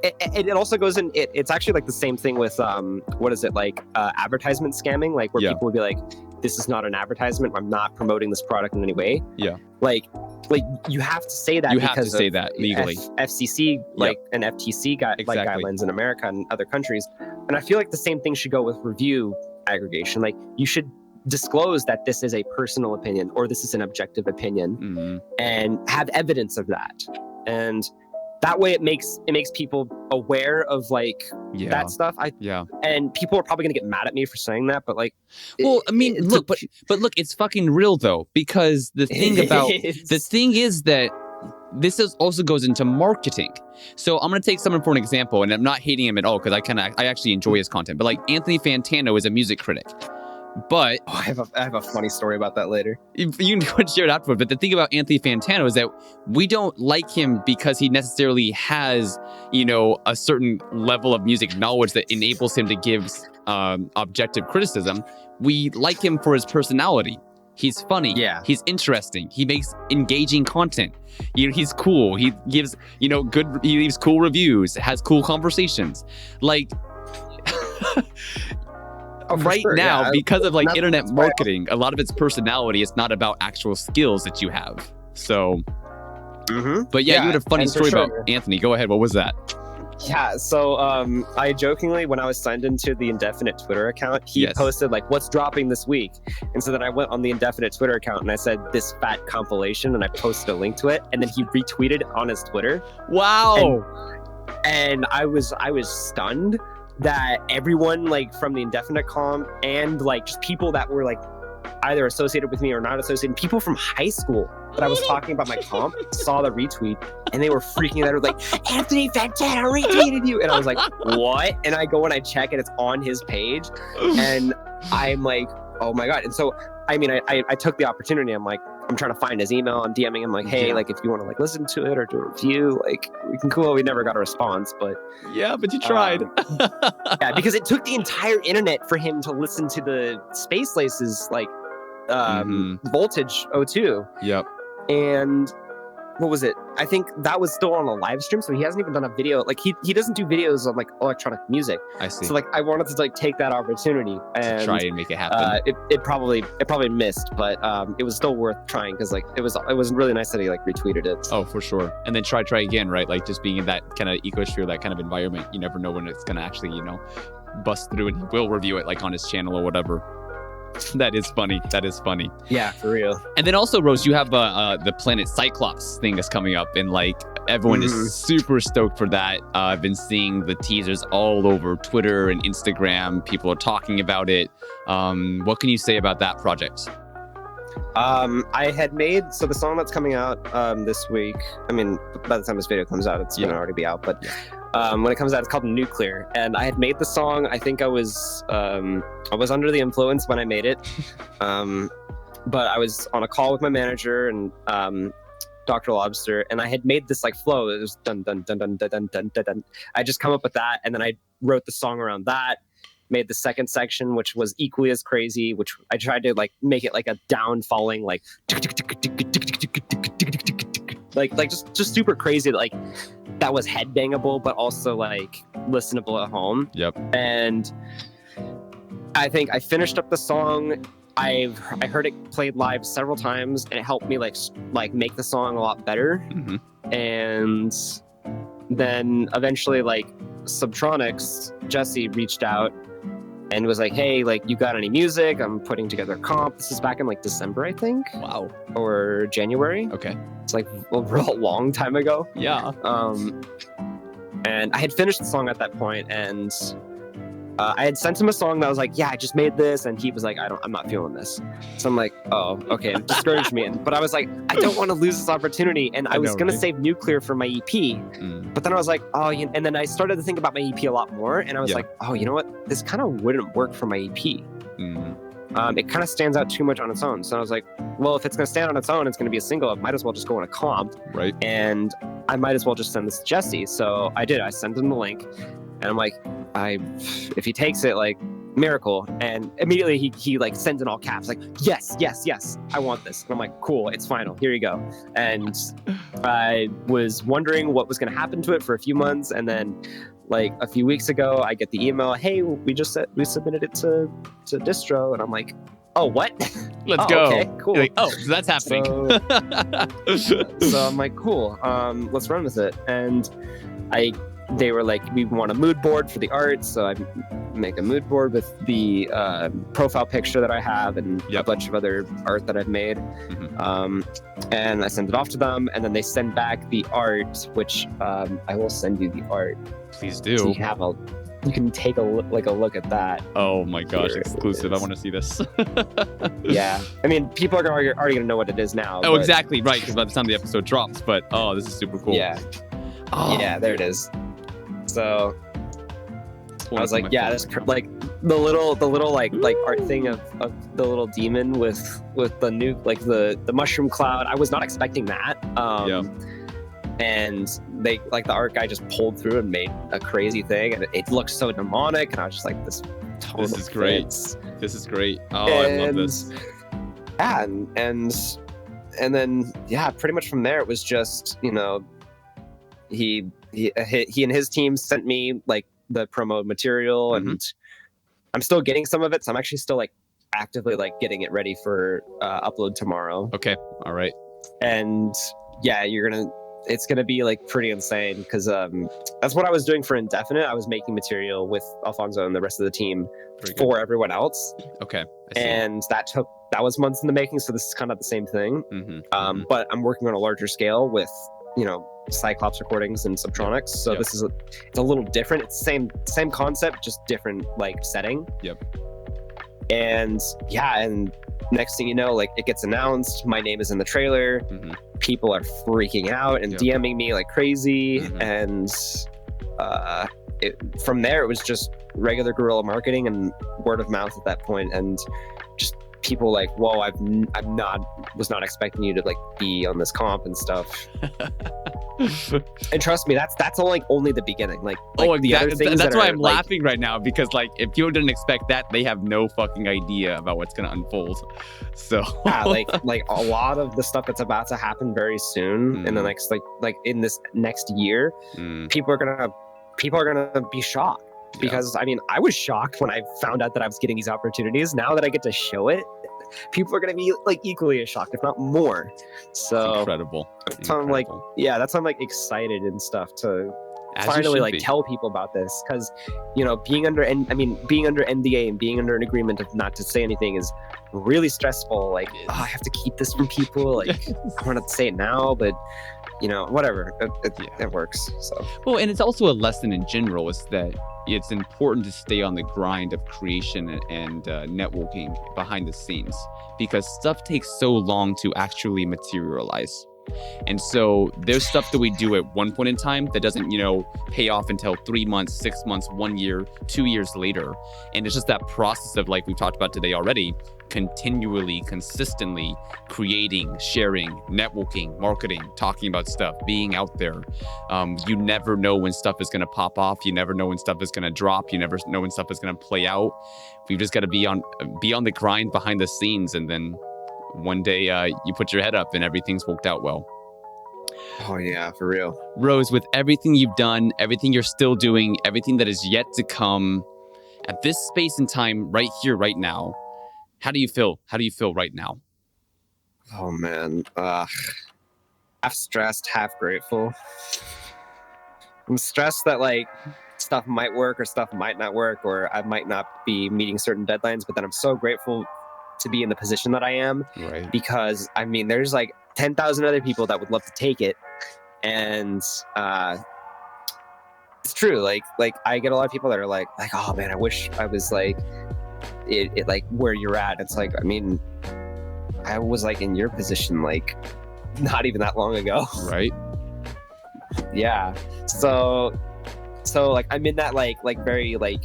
it also goes in. It's actually like the same thing with what is it, like advertisement scamming, like where people would be like, this is not an advertisement, I'm not promoting this product in any way. Like you have to say that, because say that legally. FCC and FTC guidelines in America and other countries. And I feel like the same thing should go with review aggregation. Like, you should disclose that this is a personal opinion or this is an objective opinion, and have evidence of that. And that way it makes people aware of like that stuff. And people are probably gonna get mad at me for saying that, but like, well, I mean, look, but look, it's fucking real though, because the thing is that this also goes into marketing. So I'm going to take someone for an example, and I'm not hating him at all, because I actually enjoy his content, but like Anthony Fantano is a music critic. But I have a funny story about that later. You can go and share it afterward. But the thing about Anthony Fantano is that we don't like him because he necessarily has, you know, a certain level of music knowledge that enables him to give objective criticism. We like him for his personality. He's funny. He's interesting. He makes engaging content. You know, he's cool. He gives, you know, he leaves cool reviews, has cool conversations. Like, now, because of like internet marketing, a lot of its personality is not about actual skills that you have. So, but you had a funny story about Anthony. Go ahead. What was that? Yeah, so I jokingly, when I was signed into the Indefinite Twitter account, he posted like, what's dropping this week? And so then I went on the Indefinite Twitter account and I said, this fat compilation, and I posted a link to it, and then he retweeted on his Twitter. Wow. And I was stunned that everyone like from the Indefinite comp, and like just people that were like either associated with me or not associated, people from high school that I was talking about my comp saw the retweet, and they were freaking out. Like, Anthony Fantano retweeted you, and I was like, what? And I go and I check, and it's on his page, and I'm like, oh my god. And so I mean, I took the opportunity. I'm like, I'm trying to find his email. I'm DMing him like, hey, Yeah. like if you want to like listen to it or do a review, like we can cool. We never got a response, but Yeah, but you tried. yeah, because it took the entire internet for him to listen to the Space Laces like Voltage O2. Yep. And what was it? I think that was still on a live stream, so he hasn't even done a video. Like he doesn't do videos on like electronic music. I see. So like I wanted to like take that opportunity and to try and make it happen. It probably missed, but it was still worth trying because like it was really nice that he like retweeted it. Oh, for sure. And then try again, right? Like just being in that kind of ecosphere, that kind of environment. You never know when it's gonna actually, bust through, and he will review it like on his channel or whatever. That is funny. Yeah, for real. And then also, Rose, you have the Planet Cyclops thing that's coming up, and like everyone is super stoked for that. I've been seeing the teasers all over Twitter and Instagram. People are talking about it. What can you say about that project? I had made the song that's coming out this week. I mean, by the time this video comes out, it's gonna already be out. But when it comes out, it's called Nuclear, and I had made the song. I think I was under the influence when I made it, but I was on a call with my manager and Dr. Lobster, and I had made this like flow. It was dun dun dun dun dun dun dun dun dun. I just come up with that, and then I wrote the song around that. Made the second section, which was equally as crazy, which I tried to like make it like a down falling like just super crazy, like that was headbangable but also like listenable at home. Yep. And I think I finished up the song. I heard it played live several times, and it helped me like make the song a lot better. And then eventually like Subtronics, Jesse reached out and was like, hey, like, you got any music? I'm putting together a comp. This is back in like December, I think. Wow. Or January. Okay. It's like a real long time ago. Yeah. And I had finished the song at that point, and I had sent him a song that was like, yeah, I just made this, and he was like, I'm not feeling this. So I'm like, oh, okay, it discouraged me. But I was like, I don't want to lose this opportunity, and I was gonna save Nuclear for my EP. But then I was like, oh, and then I started to think about my EP a lot more, and I was like, oh, you know what? This kind of wouldn't work for my EP. It kind of stands out too much on its own. So I was like, well, if it's gonna stand on its own, it's gonna be a single. I might as well just go on a comp, right? And I might as well just send this to Jesse. So I did. I sent him the link. And I'm like, if he takes it, like, miracle. And immediately he like sends in all caps, like, yes, I want this. And I'm like, cool, it's final. Here you go. And I was wondering what was going to happen to it for a few months. And then like a few weeks ago, I get the email, hey, we submitted it to distro. And I'm like, oh, what? Let's go. Okay, cool. You're like, oh, so that's happening. So I'm like, cool, let's run with it. And they were like, we want a mood board for the art, so I make a mood board with the profile picture that I have and a bunch of other art that I've made. And I send it off to them, and then they send back the art, which I will send you the art. Please do. So you can take a look at that. Oh my gosh, exclusive! I want to see this. Yeah, I mean, people are already gonna know what it is now. Oh, exactly, right? Because by the time the episode drops, but oh, this is super cool. Yeah. Oh. Yeah, there it is. So I was like, yeah, that's like the little like art thing of the little demon with the new like the mushroom cloud. I was not expecting that. And they like the art guy just pulled through and made a crazy thing, and it looked so demonic. And I was just like, this is great. This is great. Oh, I love this. Yeah, and then pretty much from there it was just he and his team sent me like the promo material, and I'm still getting some of it, so I'm actually still like actively like getting it ready for upload tomorrow. Okay, all right. And yeah, it's gonna be like pretty insane, because that's what I was doing for Indefinite. I was making material with Alfonso and the rest of the team for everyone else. Okay, and that was months in the making, so this is kind of the same thing. But I'm working on a larger scale with Cyclops recordings and Subtronics, so this is it's a little different. It's the same concept, just different like setting. And and next thing you know, like, it gets announced, my name is in the trailer. People are freaking out and DMing me like crazy. And from there it was just regular guerrilla marketing and word of mouth at that point, and just people like, whoa, was not expecting you to like be on this comp and stuff. And trust me, that's only the beginning. Like the other things that's why I'm like, laughing right now, because like if people didn't expect that, they have no fucking idea about what's gonna unfold. So yeah, like a lot of the stuff that's about to happen very soon in the next like in this next year, people are gonna be shocked. Because I mean, I was shocked when I found out that I was getting these opportunities. Now that I get to show it, people are gonna be like equally as shocked, if not more. So it's incredible. So I'm like, that's why I'm like excited and stuff to As finally like tell people about this, because being under NDA and being under an agreement of not to say anything is really stressful. Like, I have to keep this from people. Like, I want to say it now, but whatever. It works. So well, and it's also a lesson in general is that it's important to stay on the grind of creation and networking behind the scenes, because stuff takes so long to actually materialize. And so there's stuff that we do at one point in time that doesn't, pay off until 3 months, 6 months, 1 year, 2 years later. And it's just that process of, like we've talked about today already, continually, consistently creating, sharing, networking, marketing, talking about stuff, being out there. You never know when stuff is going to pop off. You never know when stuff is going to drop. You never know when stuff is going to play out. We've just got to be on the grind behind the scenes, and then one day you put your head up and everything's worked out well. Oh yeah, for real. Rose, with everything you've done, everything you're still doing, everything that is yet to come, at this space and time, right here, right now, how do you feel? How do you feel right now? Oh man, half stressed, half grateful. I'm stressed that like stuff might work or stuff might not work, or I might not be meeting certain deadlines, but then I'm so grateful to be in the position that I am, right? Because I mean, there's like 10,000 other people that would love to take it, and it's true. Like I get a lot of people that are like, oh man, I wish I was like it like where you're at. It's like, I mean, I was like in your position like not even that long ago, right? Yeah. So like I'm in that like very like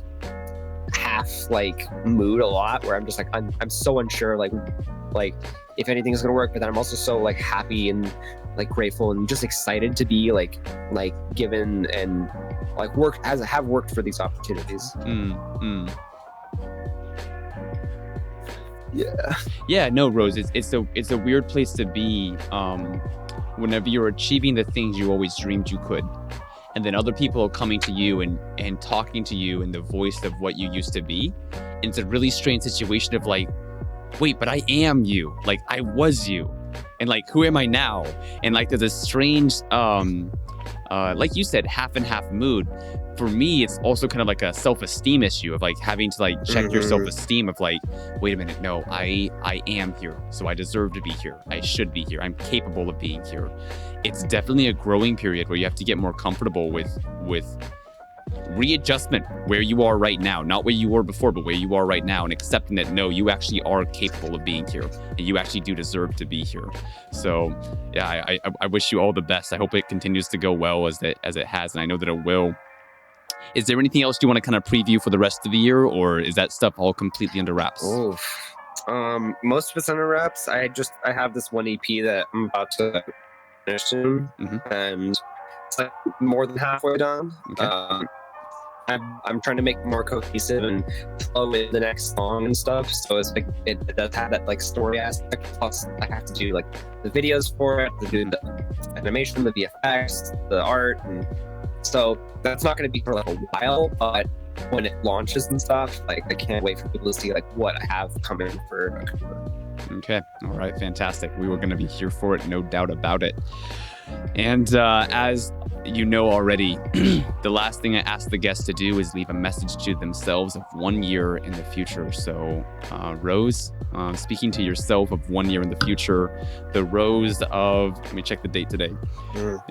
half like mood a lot, where I'm just like I'm so unsure like if anything's gonna work, but then I'm also so like happy and like grateful and just excited to be like given and like have worked for these opportunities. Yeah, no, Rose, it's a weird place to be whenever you're achieving the things you always dreamed you could, and then other people are coming to you and talking to you in the voice of what you used to be. And it's a really strange situation of like, wait, but I am you. Like, I was you. And like, who am I now? And like, there's a strange, like you said, half and half mood. For me, it's also kind of like a self-esteem issue of like having to like check your self-esteem of like, wait a minute, no, I am here. So I deserve to be here. I should be here. I'm capable of being here. It's definitely a growing period where you have to get more comfortable with readjustment where you are right now, not where you were before, but where you are right now, and accepting that no, you actually are capable of being here and you actually do deserve to be here. So yeah, I wish you all the best. I hope it continues to go well as it has, and I know that it will. Is there anything else you want to kind of preview for the rest of the year, or is that stuff all completely under wraps? Most of it's under wraps. I have this one EP that I'm about to finish soon, and it's like more than halfway done. Okay. I'm trying to make it more cohesive and flow with the next song and stuff. So it's like it does have that like story aspect. Plus, I have to do like the videos for it, to do the animation, the VFX, the art, and so that's not going to be for like a while. But when it launches and stuff, like I can't wait for people to see like what I have coming for AKVMA. Okay. All right. Fantastic. We were going to be here for it, no doubt about it. And as you know already, the last thing I ask the guests to do is leave a message to themselves of 1 year in the future. So, Rose, speaking to yourself of 1 year in the future, the Rose of, let me check the date today.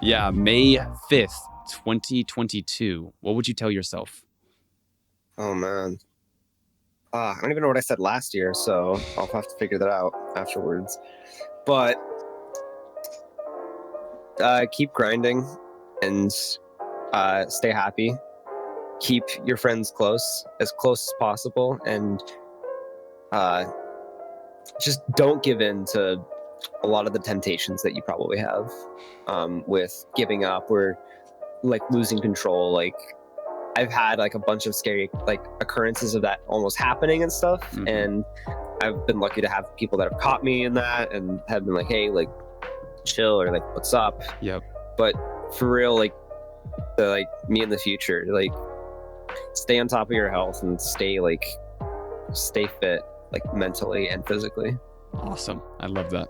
Yeah, May 5th, 2022. What would you tell yourself? Oh, man. I don't even know what I said last year, so I'll have to figure that out afterwards. But keep grinding and stay happy. Keep your friends close as possible, and just don't give in to a lot of the temptations that you probably have with giving up or like losing control. Like I've had like a bunch of scary like occurrences of that almost happening and stuff, and I've been lucky to have people that have caught me in that and have been like, hey, like chill, or like what's up. But for real, like me in the future, like stay on top of your health and stay fit, like mentally and physically. Awesome. I love that.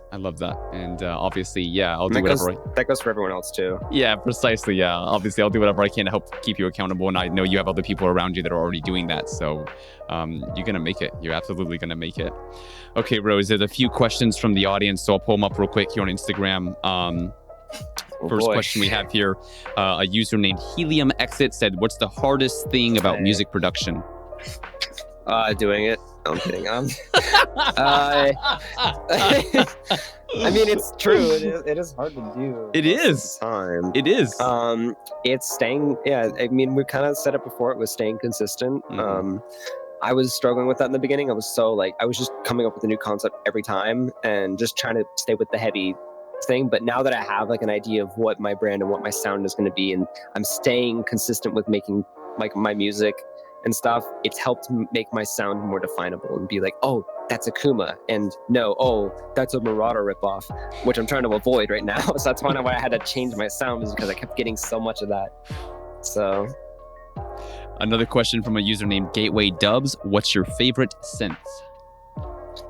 And obviously, yeah, I'll do And whatever. That goes for everyone else too. Yeah, precisely. Yeah, obviously, I'll do whatever I can to help keep you accountable. And I know you have other people around you that are already doing that. So you're going to make it. You're absolutely going to make it. Okay, Rose, there's a few questions from the audience. So I'll pull them up real quick here on Instagram. First question we have here, a user named Helium Exit said, what's the hardest thing about music production? Doing it. No, I'm kidding. I mean, it's true. It is hard to do. It is. Time. It is. It's staying. Yeah. I mean, we kind of said it before. It was staying consistent. I was struggling with that in the beginning. I was just coming up with a new concept every time and just trying to stay with the heavy thing. But now that I have like an idea of what my brand and what my sound is going to be, and I'm staying consistent with making like my music and stuff, it's helped make my sound more definable and be like, oh, that's AKVMA, and no, oh, that's a Marauder ripoff, which I'm trying to avoid right now. So that's why I had to change my sound, is because I kept getting so much of that. So another question from a user named Gateway Dubs, what's your favorite synth?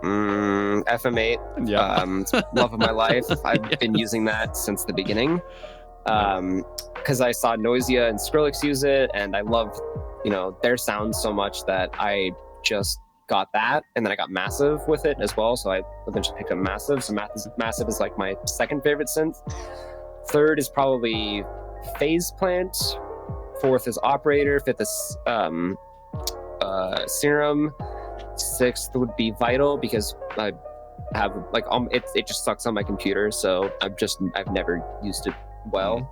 FM8. Love of my life. I've been using that since the beginning because I saw Noisia and Skrillex use it, and I love their sound so much that I just got that, and then I got Massive with it as well, so I eventually picked up Massive. So Massive is like my second favorite synth. Third is probably Phase Plant. Fourth is Operator. Fifth is Serum. Sixth would be Vital, because I have like it just sucks on my computer, so I've never used it well.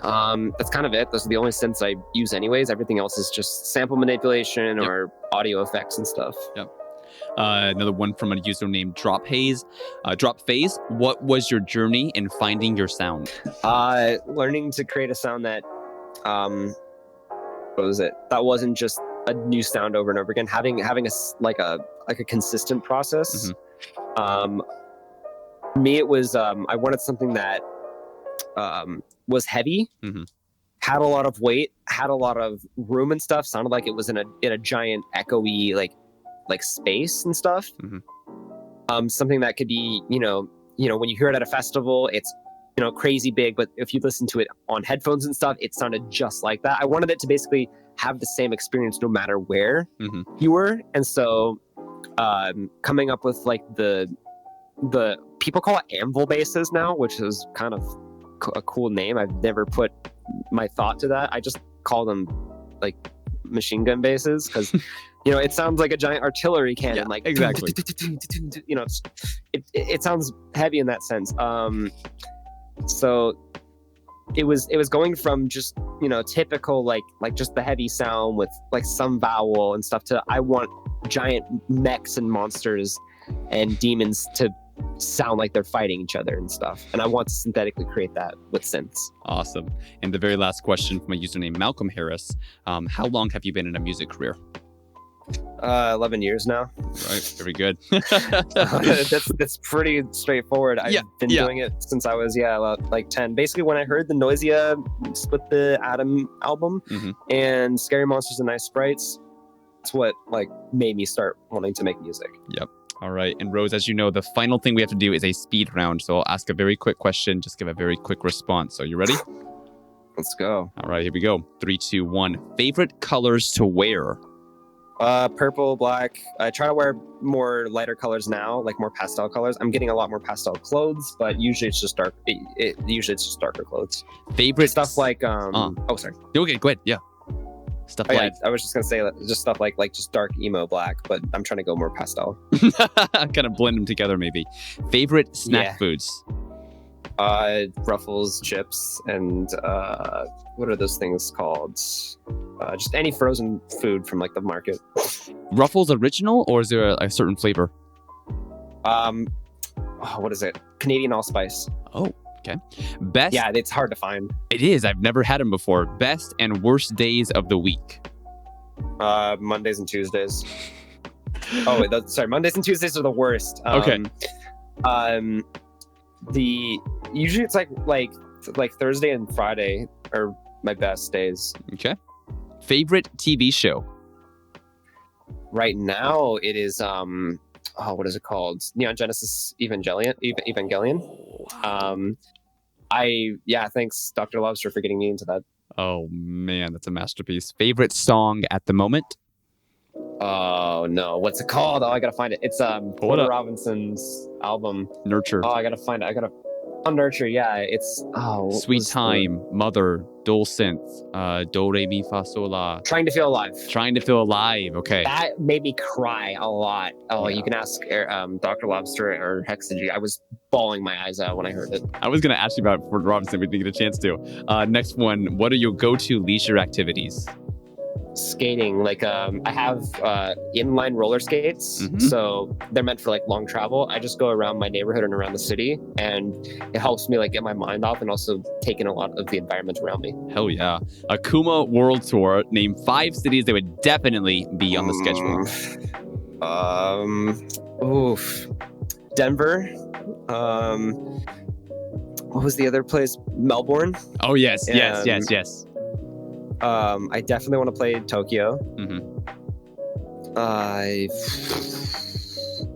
That's kind of it. Those are the only synths I use anyways. Everything else is just sample manipulation or audio effects and stuff. Another one from a user named Drop Phase. What was your journey in finding your sound? Learning to create a sound that that wasn't just a new sound over and over again. Having a consistent process. Me, it was I wanted something that was heavy, had a lot of weight, had a lot of room and stuff. Sounded like it was in a giant echoey like space and stuff. Something that could be when you hear it at a festival, it's crazy big, but if you listen to it on headphones and stuff, it sounded just like that. I wanted it to basically have the same experience no matter where you were. And so coming up with like the people call it anvil basses now, which is kind of a cool name. I've never put my thought to that. I just call them like machine gun basses, because it sounds like a giant artillery cannon. Like exactly. It sounds heavy in that sense. So it was going from just typical like just the heavy sound with like some vowel and stuff, to I want giant mechs and monsters and demons to sound like they're fighting each other and stuff, and I want to synthetically create that with synths. Awesome. And the very last question from a user named Malcolm Harris, how long have you been in a music career? 11 years now. Right, very good. That's pretty straightforward. I've been doing it since I was like 10. Basically, when I heard the Noisia Split the Atom album and Scary Monsters and Nice Sprites, that's what like made me start wanting to make music. All right. And Rose, as you know, the final thing we have to do is a speed round. So I'll ask a very quick question, just give a very quick response. So you ready? Let's go. All right, here we go. 3, 2, 1. Favorite colors to wear? Purple, black. I try to wear more lighter colors now, like more pastel colors. I'm getting a lot more pastel clothes, but usually it's just dark. Usually it's just darker clothes. Favorite stuff like Oh, sorry. Okay, go ahead. Yeah. Stuff like I was just gonna say just stuff like just dark emo black, but I'm trying to go more pastel. Kind of blend them together, maybe. Favorite snack foods? Ruffles, chips, and what are those things called? Just any frozen food from like the market. Ruffles original, or is there a certain flavor? What is it? Canadian allspice. Oh, okay. Best. Yeah, it's hard to find. It is. I've never had them before. Best and worst days of the week. Mondays and Tuesdays. Oh, wait, sorry. Mondays and Tuesdays are the worst. Okay. Usually it's like Thursday and Friday are my best days. Okay. Favorite TV show? Right now it is what is it called? Neon Genesis Evangelion. Thanks Dr. Lobster for getting me into that. Oh man, that's a masterpiece. Favorite song at the moment? Oh no, what's it called? Oh, I gotta find it. It's Porter Robinson's album. Nurture. Oh, I gotta find it. Nurture, yeah. It's Sweet Time, Mother, Dulcint, Do Re Mi Fa Sol La. Trying to Feel Alive. Trying to Feel Alive. Okay. That made me cry a lot. Oh, yeah. You can ask Dr. Lobster or Hexagy. I was bawling my eyes out when I heard it. I was gonna ask you about Porter Robinson. We didn't get a chance to. Next one. What are your go-to leisure activities? Skating. Like I have inline roller skates, so they're meant for like long travel. I just go around my neighborhood and around the city, and it helps me like get my mind off and also take in a lot of the environment around me. Hell yeah. AKVMA World Tour. Name 5 cities that would definitely be on the schedule. Denver. What was the other place? Melbourne. Oh yes. Yes. I definitely want to play Tokyo.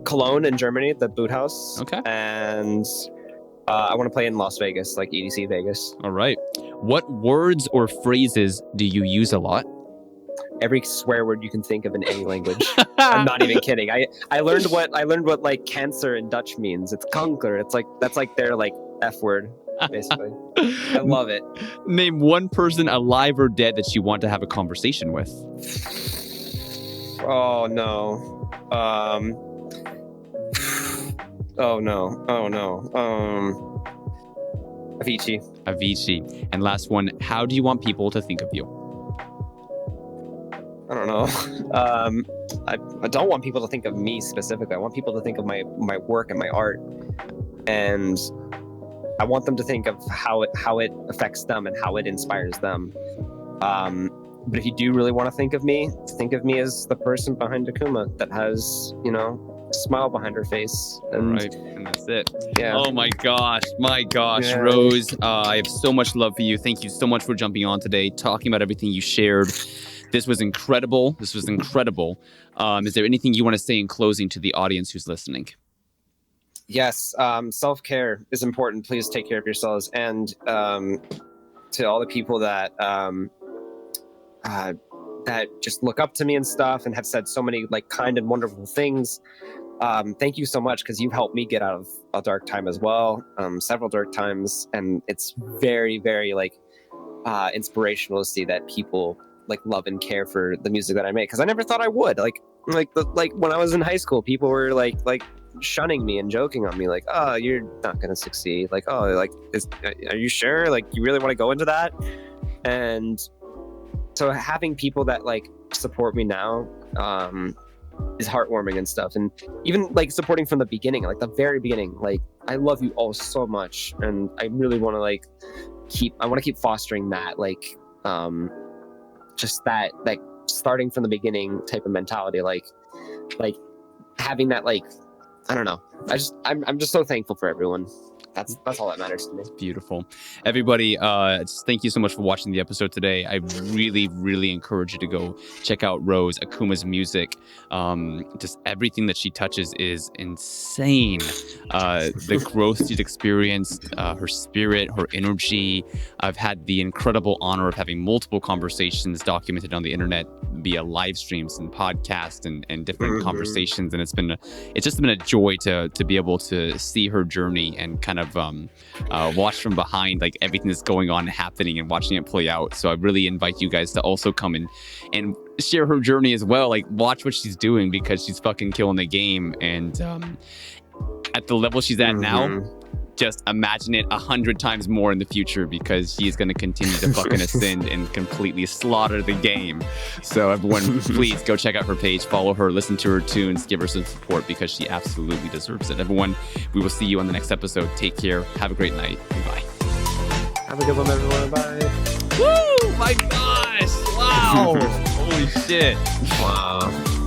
Cologne in Germany, the Boot House. Okay. And I want to play in Las Vegas, like EDC Vegas. All right. What words or phrases do you use a lot? Every swear word you can think of in any language. I'm not even kidding. I learned what like cancer in Dutch means. It's kanker. It's like that's like their like F word. Basically. I love it. Name one person alive or dead that you want to have a conversation with. Oh no. Avicii. And last one, how do you want people to think of you? I don't know. I don't want people to think of me specifically. I want people to think of my work and my art, and I want them to think of how it affects them and how it inspires them. But if you do really want to think of me as the person behind AKVMA that has, a smile behind her face. And, right, and that's it. Yeah. Oh my gosh, yeah. Rose. I have so much love for you. Thank you so much for jumping on today, talking about everything you shared. This was incredible. Is there anything you want to say in closing to the audience who's listening? Yes, self-care is important. Please take care of yourselves. And to all the people that just look up to me and stuff and have said so many like kind and wonderful things, thank you so much, because you've helped me get out of a dark time as well, several dark times. And it's very, very like inspirational to see that people like love and care for the music that I make, because I never thought I would. Like when I was in high school, people were like shunning me and joking on me, like, oh, you're not gonna succeed, like, oh, like, are you sure, like, you really want to go into that? And so having people that like support me now is heartwarming and stuff. And even like supporting from the beginning, like the very beginning, like, I love you all so much, and I really want to keep fostering that, like just that like starting from the beginning type of mentality, like having that, like, I don't know. I'm just so thankful for everyone. That's all that matters to me. Beautiful. Everybody, just thank you so much for watching the episode today. I really, really encourage you to go check out Rose, AKVMA's music. Just everything that she touches is insane. The growth she's experienced, her spirit, her energy. I've had the incredible honor of having multiple conversations documented on the internet via live streams and podcasts and different conversations. And it's just been a joy to be able to see her journey and kind of watch from behind, like, everything that's going on and happening and watching it play out. So I really invite you guys to also come and share her journey as well. Like, watch what she's doing, because she's fucking killing the game. And at the level she's at now, just imagine it 100 times more in the future, because she's going to continue to fucking ascend and completely slaughter the game. So everyone, please go check out her page, follow her, listen to her tunes, give her some support, because she absolutely deserves it. Everyone, we will see you on the next episode. Take care. Have a great night. Bye. Have a good one, everyone. Bye. Woo! My gosh! Wow! Holy shit! Wow.